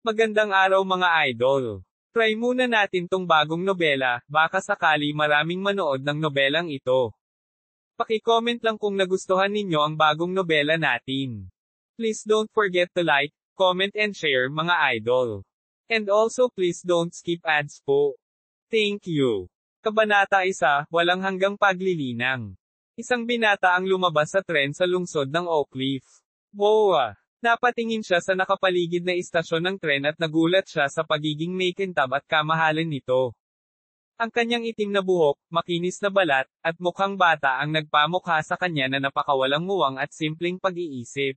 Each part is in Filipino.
Magandang araw mga idol. Try muna natin tong bagong nobela, baka sakali maraming manood ng nobelang ito. Paki-comment lang kung nagustuhan ninyo ang bagong nobela natin. Please don't forget to like, comment and share mga idol. And also please don't skip ads po. Thank you. Kabanata 1, walang hanggang paglilinang. Isang binata ang lumabas sa tren sa lungsod ng Oak Cliff. Boa. Napatingin siya sa nakapaligid na istasyon ng tren at nagulat siya sa pagiging makintab at kamahalan nito. Ang kanyang itim na buhok, makinis na balat, at mukhang bata ang nagpamukha sa kanya na napakawalang muwang at simpleng pag-iisip.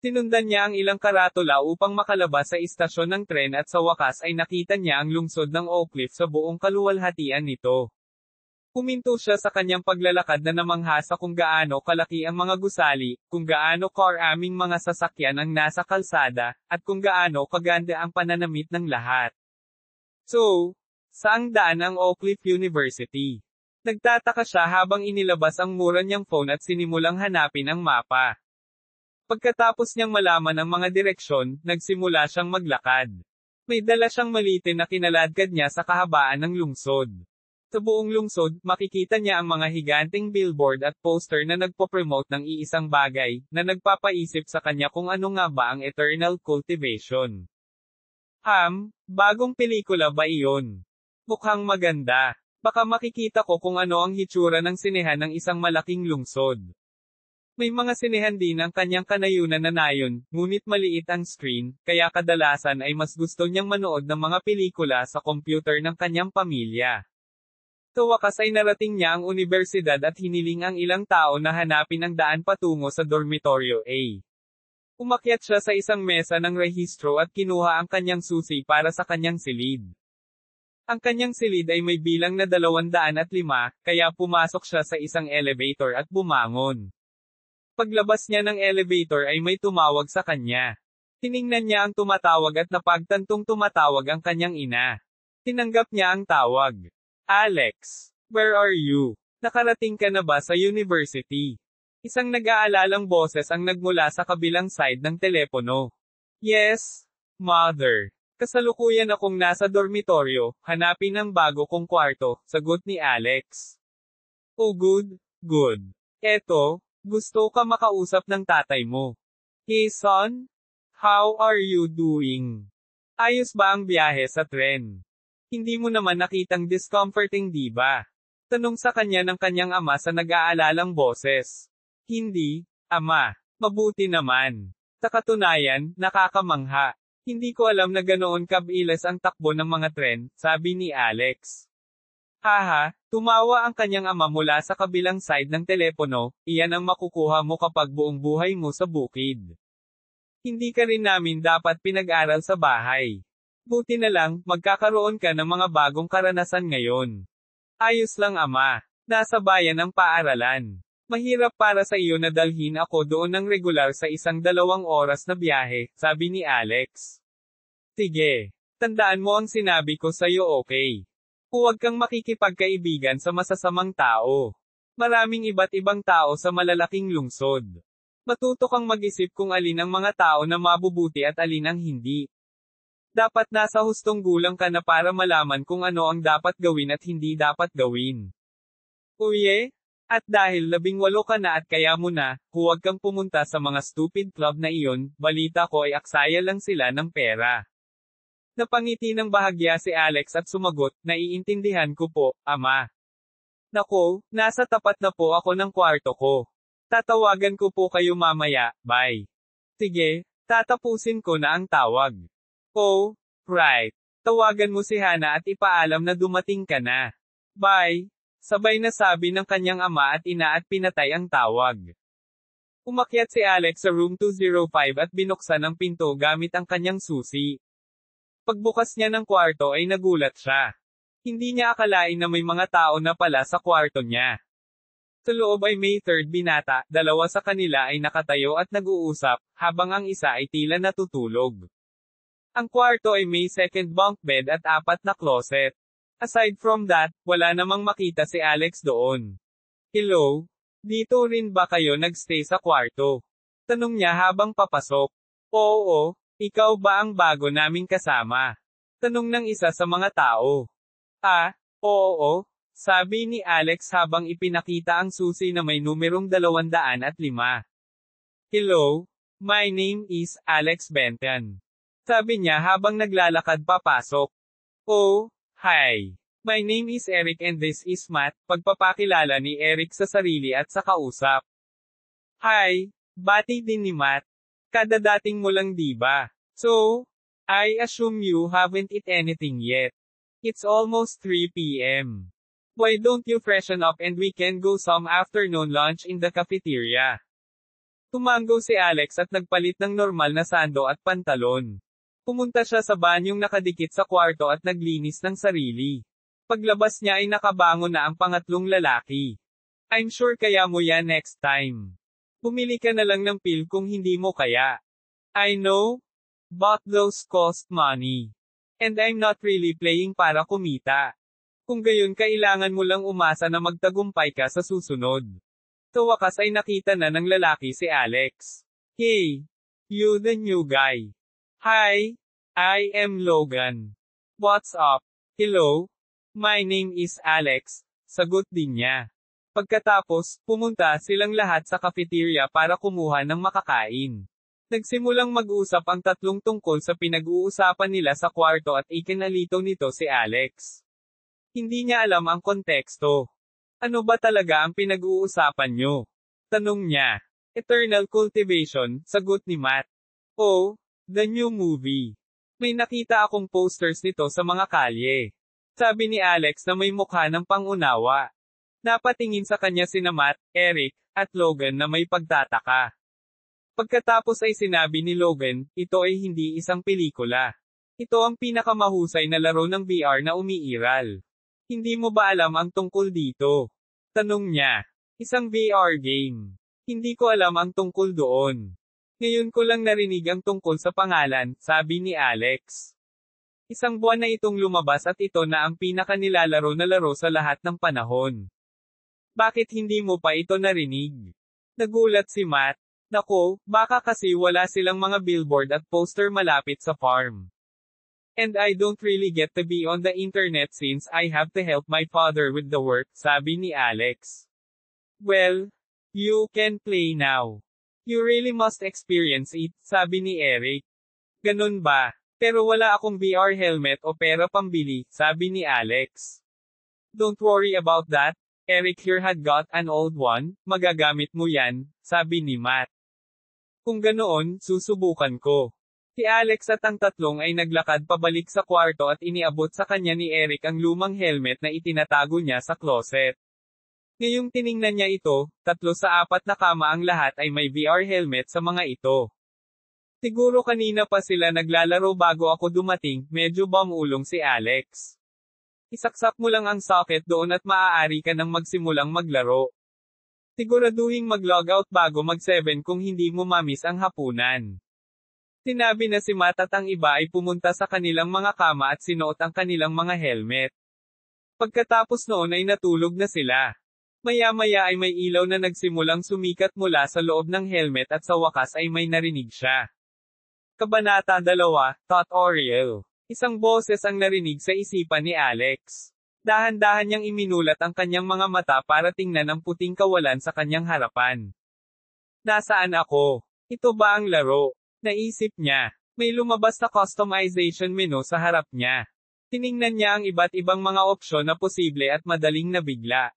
Tinundan niya ang ilang karatula upang makalabas sa istasyon ng tren at sa wakas ay nakita niya ang lungsod ng Oak Cliff sa buong kaluwalhatian nito. Huminto siya sa kanyang paglalakad na namangha sa kung gaano kalaki ang mga gusali, kung gaano karaming mga sasakyan ang nasa kalsada, at kung gaano kaganda ang pananamit ng lahat. So, saang daan ang Oak Cliff University? Nagtataka siya habang inilabas ang mura niyang phone at sinimulang hanapin ang mapa. Pagkatapos niyang malaman ang mga direksyon, nagsimula siyang maglakad. May dala siyang malitin na kinaladkad niya sa kahabaan ng lungsod. Sa buong lungsod, makikita niya ang mga higanteng billboard at poster na nagpo-promote ng iisang bagay, na nagpapaisip sa kanya kung ano nga ba ang eternal cultivation. Bagong pelikula ba iyon? Mukhang maganda. Baka makikita ko kung ano ang hitsura ng sinehan ng isang malaking lungsod. May mga sinehan din ang kanyang kanayunan na nayon, ngunit maliit ang screen, kaya kadalasan ay mas gusto niyang manood ng mga pelikula sa computer ng kanyang pamilya. Sa wakas ay narating niya ang unibersidad at hiniling ang ilang tao na hanapin ang daan patungo sa dormitoryo A. Umakyat siya sa isang mesa ng rehistro at kinuha ang kanyang susi para sa kanyang silid. Ang kanyang silid ay may bilang na 205, kaya pumasok siya sa isang elevator at bumangon. Paglabas niya ng elevator ay may tumawag sa kanya. Tiningnan niya ang tumatawag at napagtantong tumatawag ang kanyang ina. Tinanggap niya ang tawag. Alex, where are you? Nakarating ka na ba sa university? Isang nag-aalalang boses ang nagmula sa kabilang side ng telepono. Yes, mother. Kasalukuyan akong nasa dormitoryo, hanapin ang bago kong kwarto, sagot ni Alex. Oh good. Eto, gusto ka makausap ng tatay mo. Hey son? How are you doing? Ayos ba ang biyahe sa tren? Hindi mo naman nakitang discomforting di ba? Tanong sa kanya ng kanyang ama sa nag-aalalang boses. Hindi, ama. Mabuti naman. Sa katunayan, nakakamangha. Hindi ko alam na ganoon kabilis ang takbo ng mga tren, sabi ni Alex. Haha, tumawa ang kanyang ama mula sa kabilang side ng telepono, iyan ang makukuha mo kapag buong buhay mo sa bukid. Hindi ka rin namin dapat pinag-aral sa bahay. Buti na lang, magkakaroon ka ng mga bagong karanasan ngayon. Ayos lang ama. Nasa bayan ang paaralan. Mahirap para sa iyo na dalhin ako doon ng regular sa 1-2 oras na biyahe, sabi ni Alex. Sige. Tandaan mo ang sinabi ko sa'yo okay. Huwag kang makikipagkaibigan sa masasamang tao. Maraming iba't ibang tao sa malalaking lungsod. Matuto kang mag-isip kung alin ang mga tao na mabubuti at alin ang hindi. Dapat nasa hustong gulang ka na para malaman kung ano ang dapat gawin at hindi dapat gawin. Uye? At dahil 18 ka na at kaya mo na, huwag kang pumunta sa mga stupid club na iyon, balita ko ay aksaya lang sila ng pera. Napangiti ng bahagya si Alex at sumagot, naiintindihan ko po, ama. Nako, nasa tapat na po ako ng kwarto ko. Tatawagan ko po kayo mamaya, bye. Sige, tatapusin ko na ang tawag. Oh, right. Tawagan mo si Hana at ipaalam na dumating ka na. Bye. Sabay na sabi ng kanyang ama at ina at pinatay ang tawag. Umakyat si Alex sa room 205 at binuksan ang pinto gamit ang kanyang susi. Pagbukas niya ng kwarto ay nagulat siya. Hindi niya akalain na may mga tao na pala sa kwarto niya. Sa loob ay may third binata, 2 sa kanila ay nakatayo at nag-uusap, habang ang isa ay tila natutulog. Ang kwarto ay may second bunk bed at 4 na closet. Aside from that, wala namang makita si Alex doon. Hello? Dito rin ba kayo nagstay sa kwarto? Tanong niya habang papasok. Oo, Ikaw ba ang bago naming kasama? Tanong ng isa sa mga tao. Oo, sabi ni Alex habang ipinakita ang susi na may numerong 205. Hello, my name is Alex Benton. Sabi niya habang naglalakad papasok. Oh, hi. My name is Eric and this is Matt, pagpapakilala ni Eric sa sarili at sa kausap. Hi, bati din ni Matt. Kadadating mo lang diba? So, I assume you haven't eaten anything yet. It's almost 3 p.m. Why don't you freshen up and we can go some afternoon lunch in the cafeteria? Tumango si Alex at nagpalit ng normal na sando at pantalon. Pumunta siya sa banyong nakadikit sa kwarto at naglinis ng sarili. Paglabas niya ay nakabangon na ang pangatlong lalaki. I'm sure kaya mo yan next time. Bumili ka na lang ng pill kung hindi mo kaya. I know, but those cost money. And I'm not really playing para kumita. Kung gayon kailangan mo lang umasa na magtagumpay ka sa susunod. Sa wakas ay nakita na ng lalaki si Alex. Hey, you the new guy. Hi, I am Logan. What's up? Hello? My name is Alex, sagot din niya. Pagkatapos, pumunta silang lahat sa cafeteria para kumuha ng makakain. Nagsimulang mag-usap ang tatlong tungkol sa pinag-uusapan nila sa kwarto at ikinalito nito si Alex. Hindi niya alam ang konteksto. Ano ba talaga ang pinag-uusapan nyo? Tanong niya. Eternal Cultivation, sagot ni Matt. Oh, the new movie. May nakita akong posters nito sa mga kalye. Sabi ni Alex na may mukha ng pangunawa. Napatingin sa kanya sina Matt, Eric, at Logan na may pagtataka. Pagkatapos ay sinabi ni Logan, ito ay hindi isang pelikula. Ito ang pinakamahusay na laro ng VR na umiiral. Hindi mo ba alam ang tungkol dito? Tanong niya. Isang VR game. Hindi ko alam ang tungkol doon. Ngayon ko lang narinig ang tungkol sa pangalan, sabi ni Alex. Isang buwan na itong lumabas at ito na ang pinakanilalaro na laro sa lahat ng panahon. Bakit hindi mo pa ito narinig? Nagulat si Matt. Nako, baka kasi wala silang mga billboard at poster malapit sa farm. And I don't really get to be on the internet since I have to help my father with the work, sabi ni Alex. Well, you can play now. You really must experience it, sabi ni Eric. Ganun ba? Pero wala akong VR helmet o pera pambili, sabi ni Alex. Don't worry about that. Eric here had got an old one, magagamit mo yan, sabi ni Matt. Kung ganoon, susubukan ko. Si Alex at ang tatlong ay naglakad pabalik sa kwarto at iniabot sa kanya ni Eric ang lumang helmet na itinatago niya sa closet. Ngayong tiningnan niya ito, 3 sa 4 na kama ang lahat ay may VR helmet sa mga ito. Siguro kanina pa sila naglalaro bago ako dumating, medyo bamulong si Alex. Isaksak mo lang ang socket doon at maaari ka nang magsimulang maglaro. Siguraduhing mag-logout bago mag-7 kung hindi mo mamiss ang hapunan. Sinabi na si Matt at ang iba ay pumunta sa kanilang mga kama at sinuot ang kanilang mga helmet. Pagkatapos noon ay natulog na sila. Maya-maya ay may ilaw na nagsimulang sumikat mula sa loob ng helmet at sa wakas ay may narinig siya. Kabanata 2, Thought Oreo. Isang boses ang narinig sa isipan ni Alex. Dahan-dahan niyang iminulat ang kanyang mga mata para tingnan ang puting kawalan sa kanyang harapan. Nasaan ako? Ito ba ang laro? Naisip niya. May lumabas na customization menu sa harap niya. Tiningnan niya ang iba't ibang mga opsyon na posible at madaling nabigla.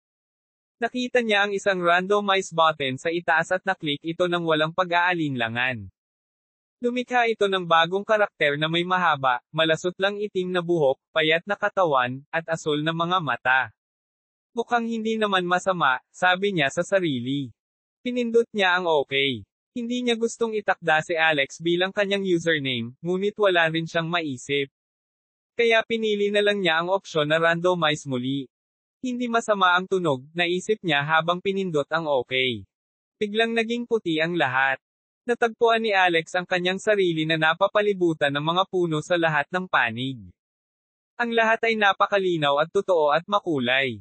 Nakita niya ang isang randomize button sa itaas at naklik ito ng walang pag-aalinlangan. Lumikha ito ng bagong karakter na may mahaba, malasot lang itim na buhok, payat na katawan, at asul na mga mata. Mukhang hindi naman masama, sabi niya sa sarili. Pinindot niya ang okay. Hindi niya gustong itakda si Alex bilang kanyang username, ngunit wala rin siyang maisip. Kaya pinili na lang niya ang opsyon na randomize muli. Hindi masama ang tunog, naisip niya habang pinindot ang okay. Biglang naging puti ang lahat. Natagpuan ni Alex ang kanyang sarili na napapalibutan ng mga puno sa lahat ng panig. Ang lahat ay napakalinaw at totoo at makulay.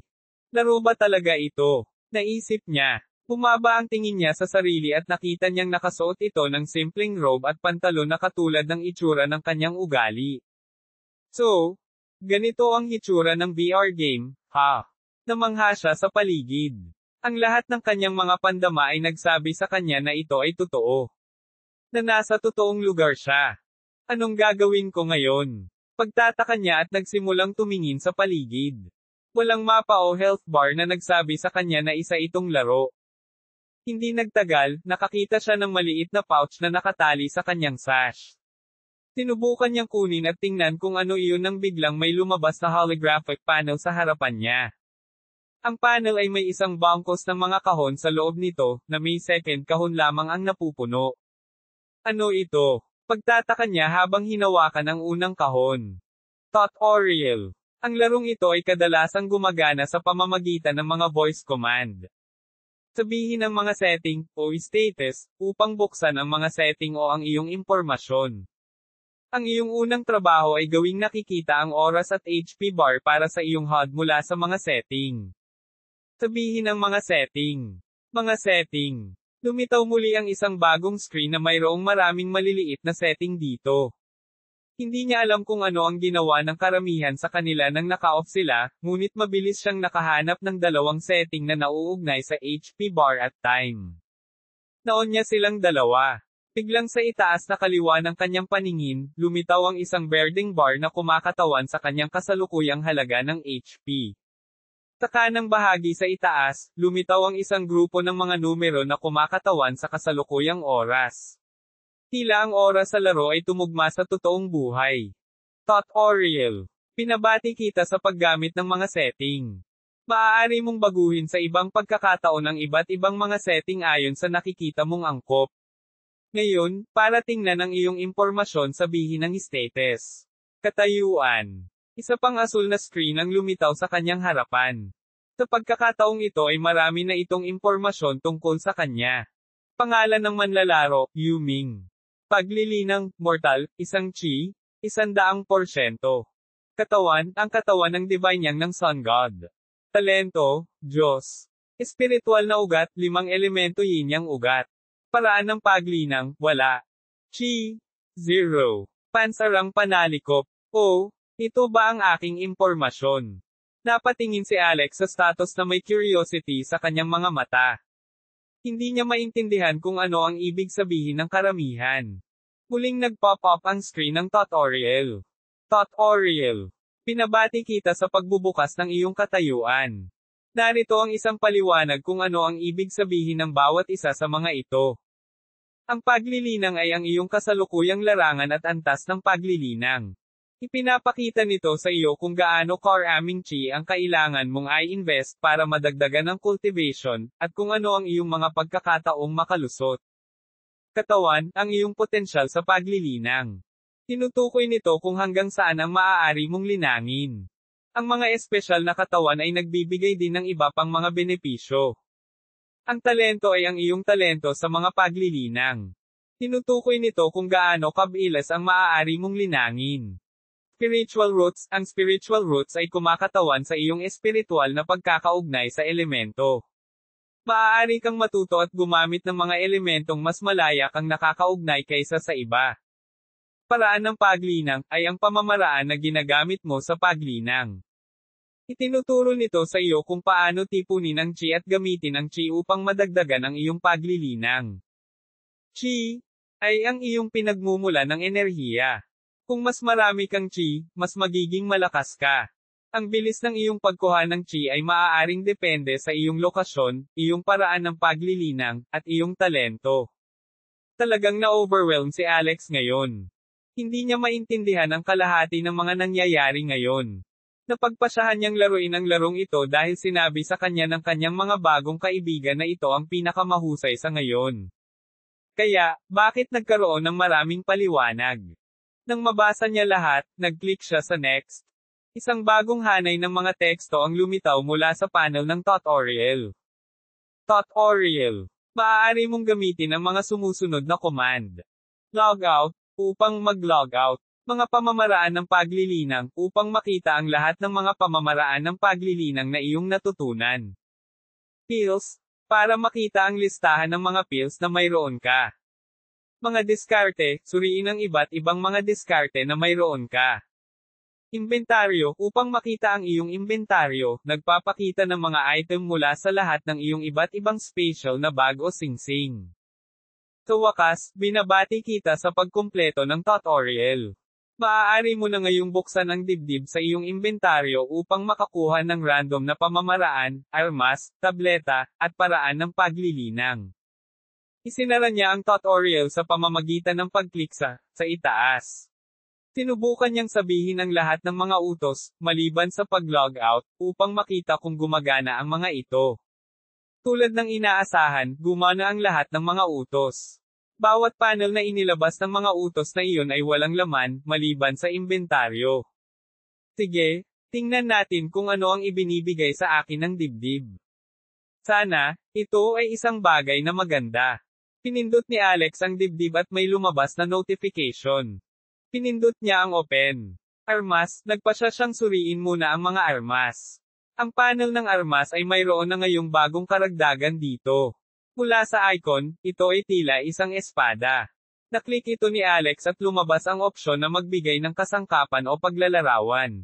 Laro ba talaga ito? Naisip niya. Bumaba ang tingin niya sa sarili at nakita niyang nakasuot ito ng simpleng robe at pantalon na katulad ng itsura ng kanyang ugali. So, ganito ang hitsura ng VR game, ha? Namangha siya sa paligid. Ang lahat ng kanyang mga pandama ay nagsabi sa kanya na ito ay totoo. Na nasa totoong lugar siya. Anong gagawin ko ngayon? Pagtataka niya at nagsimulang tumingin sa paligid. Walang mapa o health bar na nagsabi sa kanya na isa itong laro. Hindi nagtagal, nakakita siya ng maliit na pouch na nakatali sa kanyang sash. Sinubukan niyang kunin at tingnan kung ano iyon nang biglang may lumabas na holographic panel sa harapan niya. Ang panel ay may isang bangkos ng mga kahon sa loob nito, na may second kahon lamang ang napupuno. Ano ito? Pagtataka niya habang hinawakan ang unang kahon. Tutorial. Ang larong ito ay kadalasang gumagana sa pamamagitan ng mga voice command. Sabihin ang mga setting, o status, upang buksan ang mga setting o ang iyong impormasyon. Ang iyong unang trabaho ay gawing nakikita ang oras at HP bar para sa iyong HUD mula sa mga setting. Sabihin ang mga setting. Mga setting. Lumitaw muli ang isang bagong screen na mayroong maraming maliliit na setting dito. Hindi niya alam kung ano ang ginawa ng karamihan sa kanila nang naka-off sila, ngunit mabilis siyang nakahanap ng dalawang setting na nauugnay sa HP bar at time. Naon niya silang dalawa. Biglang sa itaas na kaliwa ng kanyang paningin, lumitaw ang isang berdeng bar na kumakatawan sa kanyang kasalukuyang halaga ng HP. Sa kanang bahagi sa itaas, lumitaw ang isang grupo ng mga numero na kumakatawan sa kasalukuyang oras. Tila ang oras sa laro ay tumugma sa totoong buhay. Tutorial. Pinabati kita sa paggamit ng mga setting. Maaari mong baguhin sa ibang pagkakataon ang iba't ibang mga setting ayon sa nakikita mong angkop. Ngayon, para tingnan ang iyong impormasyon, sabihin ang status. Katayuan. Isa pang asul na screen ang lumitaw sa kanyang harapan. Sa pagkakataong ito ay marami na itong impormasyon tungkol sa kanya. Pangalan ng manlalaro, Yuming. Paglilinang, mortal, isang chi, 100%. Katawan, ang katawan ng divine yang ng Sun God. Talento, Diyos. Espiritual na ugat, 5 elemento yin yang ugat. Paraan ng paglinang, wala. Chi, 0. Pansarang panalikop. Oh, ito ba ang aking impormasyon? Napatingin si Alex sa status na may curiosity sa kanyang mga mata. Hindi niya maintindihan kung ano ang ibig sabihin ng karamihan. Muling nag-pop up ang screen ng tutorial. Tutorial. Pinabati kita sa pagbubukas ng iyong katayuan. Narito ang isang paliwanag kung ano ang ibig sabihin ng bawat isa sa mga ito. Ang paglilinang ay ang iyong kasalukuyang larangan at antas ng paglilinang. Ipinapakita nito sa iyo kung gaano karaming chi ang kailangan mong i-invest para madagdagan ang cultivation, at kung ano ang iyong mga pagkakataong makalusot. Katawan, ang iyong potensyal sa paglilinang. Tinutukoy nito kung hanggang saan ang maaari mong linangin. Ang mga espesyal na katawan ay nagbibigay din ng iba pang mga benepisyo. Ang talento ay ang iyong talento sa mga paglilinang. Tinutukoy nito kung gaano kabilas ang maaari mong linangin. Spiritual roots, ang spiritual roots ay kumakatawan sa iyong espiritual na pagkakaugnay sa elemento. Maaari kang matuto at gumamit ng mga elementong mas malaya kang nakakaugnay kaysa sa iba. Paraan ng paglinang, ay ang pamamaraan na ginagamit mo sa paglinang. Itinuturo nito sa iyo kung paano tipunin ang chi at gamitin ang chi upang madagdagan ang iyong paglilinang. Chi, ay ang iyong pinagmumula ng enerhiya. Kung mas marami kang chi, mas magiging malakas ka. Ang bilis ng iyong pagkuha ng chi ay maaaring depende sa iyong lokasyon, iyong paraan ng paglilinang, at iyong talento. Talagang na-overwhelm si Alex ngayon. Hindi niya maintindihan ang kalahati ng mga nangyayari ngayon. Napagpasyahan niyang laruin ang larong ito dahil sinabi sa kanya ng kanyang mga bagong kaibigan na ito ang pinakamahusay sa ngayon. Kaya, bakit nagkaroon ng maraming paliwanag? Nang mabasa niya lahat, nag-click siya sa next. Isang bagong hanay ng mga teksto ang lumitaw mula sa panel ng tutorial. Tutorial. Maaari mong gamitin ang mga sumusunod na command. Logout, upang mag-logout. Mga pamamaraan ng paglilinang, upang makita ang lahat ng mga pamamaraan ng paglilinang na iyong natutunan. Pills, Para makita ang listahan ng mga pills na mayroon ka. Mga diskarte, suriin ang iba't ibang mga diskarte na mayroon ka. Imbentaryo, upang makita ang iyong imbentaryo, nagpapakita ng mga item mula sa lahat ng iyong iba't ibang special na bag o singsing. Sa wakas, binabati kita sa pagkumpleto ng tutorial. Maaari mo na ngayong buksan ang dibdib sa iyong imbentaryo upang makakuha ng random na pamamaraan, armas, tableta, at paraan ng paglilinang. Isinara niya ang tutorial sa pamamagitan ng pag-click sa itaas. Sinubukan niyang sabihin ang lahat ng mga utos, maliban sa pag-log out, upang makita kung gumagana ang mga ito. Tulad ng inaasahan, gumana ang lahat ng mga utos. Bawat panel na inilabas ng mga utos na iyon ay walang laman, maliban sa imbentaryo. Sige, tingnan natin kung ano ang ibinibigay sa akin ng dibdib. Sana, ito ay isang bagay na maganda. Pinindot ni Alex ang dibdib at may lumabas na notification. Pinindot niya ang open. Armas, nagpa siyang suriin muna ang mga armas. Ang panel ng armas ay mayroon na ngayong bagong karagdagan dito. Mula sa icon, ito ay tila isang espada. Naklik ito ni Alex at lumabas ang opsyon na magbigay ng kasangkapan o paglalarawan.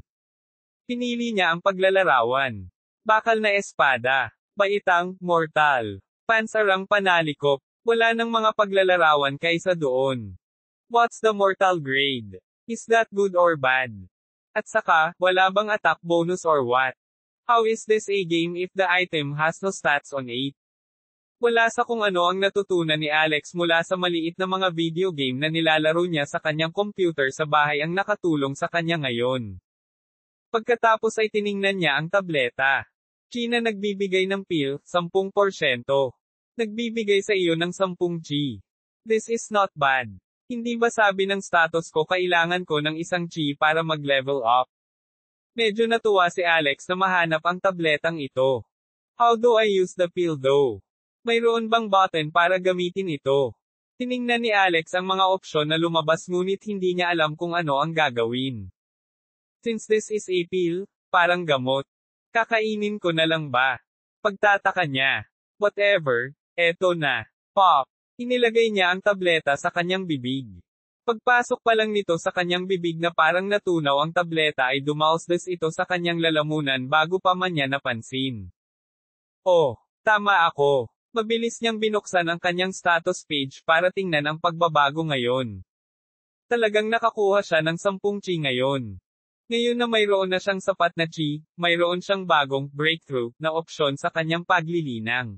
Pinili niya ang paglalarawan. Bakal na espada. Baitang, mortal. Pansarang panalikop. Wala ng mga paglalarawan kaysa doon. What's the mortal grade? Is that good or bad? At saka, wala bang attack bonus or what? How is this a game if the item has no stats on it? Wala sa kung ano ang natutunan ni Alex mula sa maliit na mga video game na nilalaro niya sa kanyang computer sa bahay ang nakatulong sa kanya ngayon. Pagkatapos ay tiningnan niya ang tableta. China nagbibigay ng pill, 10%. Nagbibigay sa iyo ng 10 G. This is not bad. Hindi ba sabi ng status ko kailangan ko ng isang G para mag-level up? Medyo natuwa si Alex na mahanap ang tabletang ito. How do I use the pill though? Mayroon bang button para gamitin ito? Tiningnan ni Alex ang mga opsyon na lumabas ngunit hindi niya alam kung ano ang gagawin. Since this is a pill, parang gamot. Kakainin ko na lang ba? Pagtataka niya. Whatever, eto na. Pop! Inilagay niya ang tableta sa kanyang bibig. Pagpasok pa lang nito sa kanyang bibig na parang natunaw ang tableta ay dumausdas ito sa kanyang lalamunan bago pa man niya napansin. Oh, tama ako. Mabilis niyang binuksan ang kanyang status page para tingnan ang pagbabago ngayon. Talagang nakakuha siya ng 10 chi ngayon. Ngayon na mayroon na siyang sapat na chi, mayroon siyang bagong breakthrough na opsyon sa kanyang paglilinang.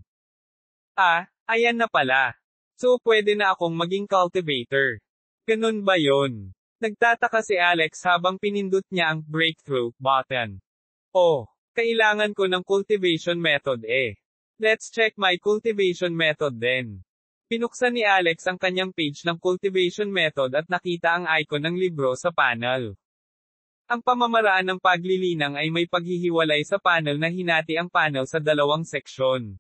Ah, ayan na pala. So pwede na akong maging cultivator. Ganun ba yon? Nagtataka si Alex habang pinindot niya ang breakthrough button. Oh, kailangan ko ng cultivation method eh. Let's check my cultivation method then. Pinuksan ni Alex ang kanyang page ng cultivation method at nakita ang icon ng libro sa panel. Ang pamamaraan ng paglilinang ay may paghihiwalay sa panel na hinati ang panel sa dalawang seksyon.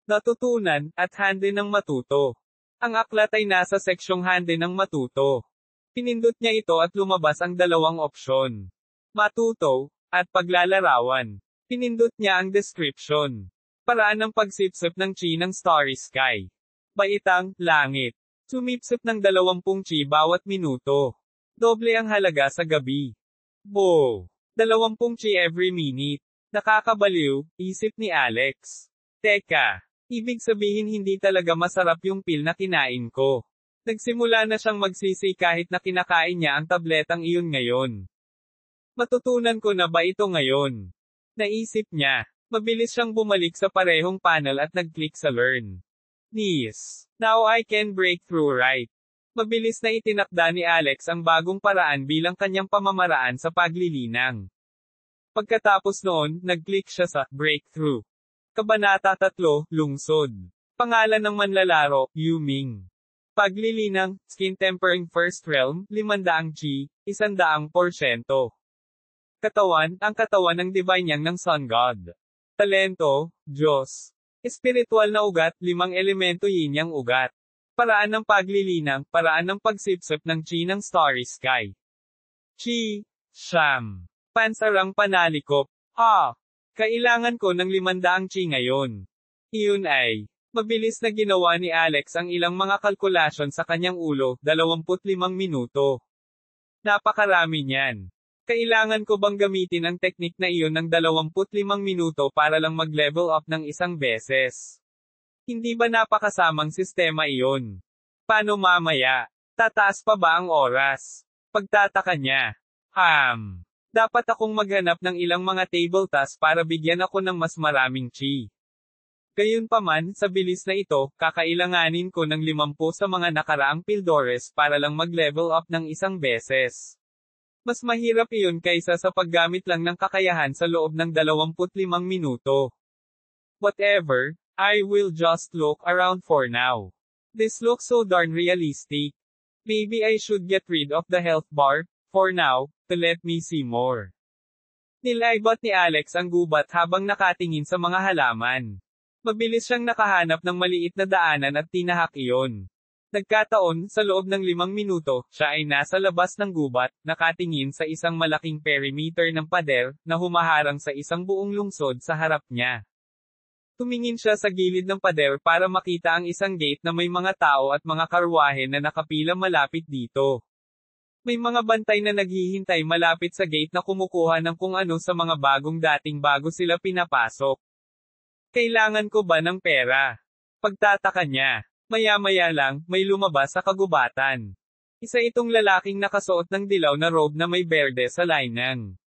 Natutunan, at hande ng matuto. Ang aklat ay nasa seksyong hande ng matuto. Pinindot niya ito at lumabas ang dalawang opsyon. Matuto, at paglalarawan. Pinindot niya ang description. Paraan ng pagsipsip ng chi ng starry sky. Baitang, langit. Sumipsip ng 20 chi bawat minuto. Doble ang halaga sa gabi. Bo! 20 chi every minute. Nakakabaliw, isip ni Alex. Teka. Ibig sabihin hindi talaga masarap yung pill na kinain ko. Nagsimula na siyang magsisi kahit na kinakain niya ang tabletang iyon ngayon. Matutunan ko na ba ito ngayon? Naisip niya. Mabilis siyang bumalik sa parehong panel at nag-click sa Learn. Yes. Now I can break through right. Mabilis na itinakda ni Alex ang bagong paraan bilang kanyang pamamaraan sa paglilinang. Pagkatapos noon, nag-click siya sa Breakthrough. Kabanata 3, Lungsod. Pangalan ng manlalaro, Yuming. Paglilinang, Skin Tempering First Realm, 500 G, 100%. Katawan, ang katawan ng divine yang ng Sun God. Talento, Diyos. Espiritual na ugat, 5 elemento yin yang ugat. Paraan ng paglilinang, paraan ng pagsipsip ng chi ng starry sky. Chi, Sham. Pansarang panalikop. Kailangan ko ng 500 chi ngayon. Iyon ay, mabilis na ginawa ni Alex ang ilang mga kalkulasyon sa kanyang ulo, 25 minuto. Napakarami niyan. Kailangan ko bang gamitin ang teknik na iyon ng 25 minuto para lang mag-level up ng isang beses? Hindi ba napakasamang sistema iyon? Paano mamaya? Tataas pa ba ang oras? Pagtataka niya. Dapat akong maghanap ng ilang mga table tasks para bigyan ako ng mas maraming chi. Gayunpaman, sa bilis na ito, kakailanganin ko ng 50 sa mga nakaraang Pildores para lang mag-level up ng isang beses. Mas mahirap iyon kaysa sa paggamit lang ng kakayahan sa loob ng 25 minuto. Whatever, I will just look around for now. This looks so darn realistic. Maybe I should get rid of the health bar, for now, to let me see more. Nilaybot ni Alex ang gubat habang nakatingin sa mga halaman. Mabilis siyang nakahanap ng maliit na daanan at tinahak iyon. Nagkataon, sa loob ng 5 minuto, siya ay nasa labas ng gubat, nakatingin sa isang malaking perimeter ng pader, na humaharang sa isang buong lungsod sa harap niya. Tumingin siya sa gilid ng pader para makita ang isang gate na may mga tao at mga karwahe na nakapila malapit dito. May mga bantay na naghihintay malapit sa gate na kumukuha ng kung ano sa mga bagong dating bago sila pinapasok. Kailangan ko ba ng pera? Pagtataka niya. Maya-maya lang, may lumabas sa kagubatan. Isa itong lalaking nakasuot ng dilaw na robe na may berde sa linang.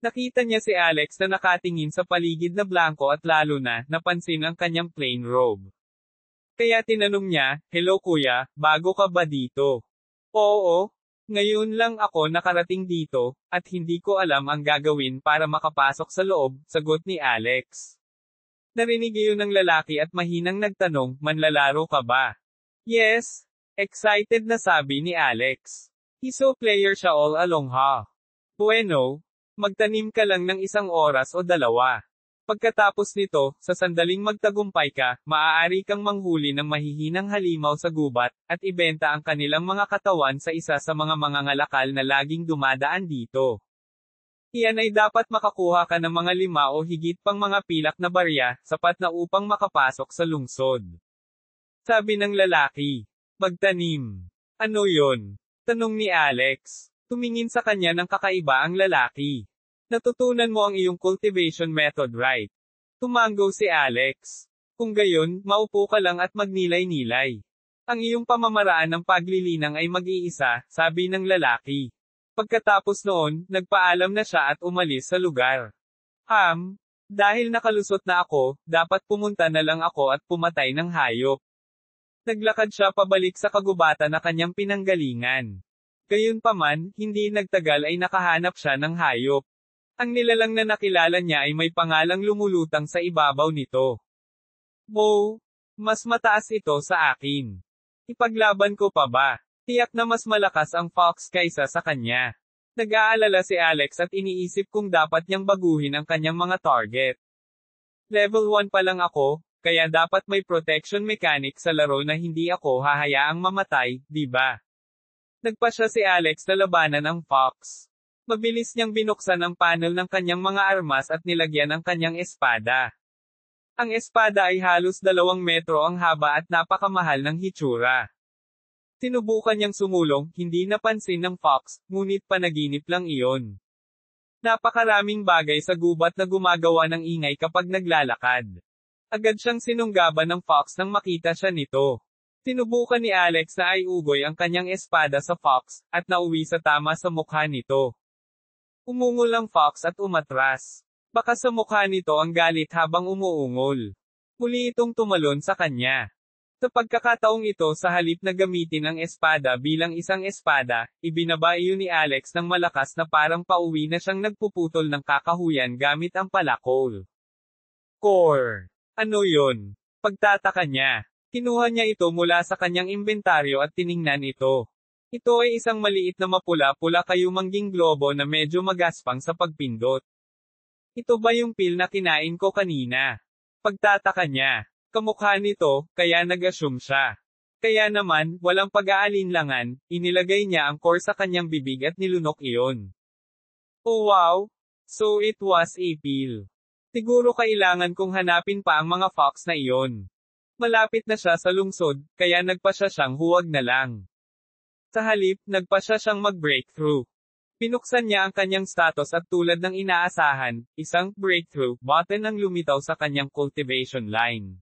Nakita niya si Alex na nakatingin sa paligid na blanco at lalo na, napansin ang kanyang plain robe. Kaya tinanong niya, "Hello kuya, bago ka ba dito?" "Oo, ngayon lang ako nakarating dito, at hindi ko alam ang gagawin para makapasok sa loob," sagot ni Alex. Narinig iyon ng lalaki at mahinang nagtanong, "Manlalaro ka ba?" "Yes." Excited na sabi ni Alex. "Iso player siya all along ha." "Bueno, magtanim ka lang ng 1 oras o 2. Pagkatapos nito, sa sandaling magtagumpay ka, maaari kang manghuli ng mahihinang halimaw sa gubat, at ibenta ang kanilang mga katawan sa isa sa mga mangangalakal na laging dumadaan dito. Iyan ay dapat makakuha ka ng mga 5 o higit pang mga pilak na barya, sapat na upang makapasok sa lungsod." Sabi ng lalaki. "Magtanim. Ano yon?" tanong ni Alex. Tumingin sa kanya ng kakaiba ang lalaki. "Natutunan mo ang iyong cultivation method, right?" Tumango si Alex. "Kung gayon, maupo ka lang at magnilay-nilay. Ang iyong pamamaraan ng paglilinang ay mag-iisa," sabi ng lalaki. Pagkatapos noon, nagpaalam na siya at umalis sa lugar. Dahil nakalusot na ako, dapat pumunta na lang ako at pumatay ng hayop." Naglakad siya pabalik sa kagubatan na kanyang pinanggalingan. Gayunpaman, hindi nagtagal ay nakahanap siya ng hayop. Ang nilalang na nakilala niya ay may pangalang lumulutang sa ibabaw nito. "Wow! Mas mataas ito sa akin. Ipaglaban ko pa ba? Tiyak na mas malakas ang fox kaysa sa kanya." Nag-aalala si Alex at iniisip kung dapat niyang baguhin ang kanyang mga target. Level 1 pa lang ako, kaya dapat may protection mechanic sa laro na hindi ako hahayaang mamatay, di ba? Nagpasya si Alex na labanan ang fox. Mabilis niyang binuksan ang panel ng kanyang mga armas at nilagyan ang kanyang espada. Ang espada ay halos 2 metro ang haba at napakamahal ng hitsura. Sinubukan niyang sumulong, hindi napansin ng fox, ngunit panaginip lang iyon. Napakaraming bagay sa gubat na gumagawa ng ingay kapag naglalakad. Agad siyang sinunggaban ng fox nang makita siya nito. Sinubukan ni Alex na iugoy ang kanyang espada sa fox, at nauwi sa tama sa mukha nito. Umungol ang fox at umatras. Baka sa mukha nito ang galit habang umuungol. Muli itong tumalon sa kanya. Sa pagkakataong ito, sa halip na gamitin ang espada bilang isang espada, ibinaba iyon ni Alex ng malakas na parang pauwi na siyang nagpuputol ng kakahuyan gamit ang palakol. Core. Ano yon? Pagtataka niya. Kinuha niya ito mula sa kanyang inventaryo at tiningnan ito. Ito ay isang maliit na mapula-pula kayumangging globo na medyo magaspang sa pagpindot. Ito ba yung pil na kinain ko kanina? Pagtataka niya. Kamukha nito, kaya nag-assume siya. Kaya naman, walang pag-aalinlangan, inilagay niya ang core sa kanyang bibig at nilunok iyon. Oh wow! So it was a pill. Siguro kailangan kong hanapin pa ang mga fox na iyon. Malapit na siya sa lungsod, kaya nagpasya siyang huwag na lang. Sa halip, nagpasya siyang mag-breakthrough. Pinuksan niya ang kanyang status at tulad ng inaasahan, isang breakthrough button ang lumitaw sa kanyang cultivation line.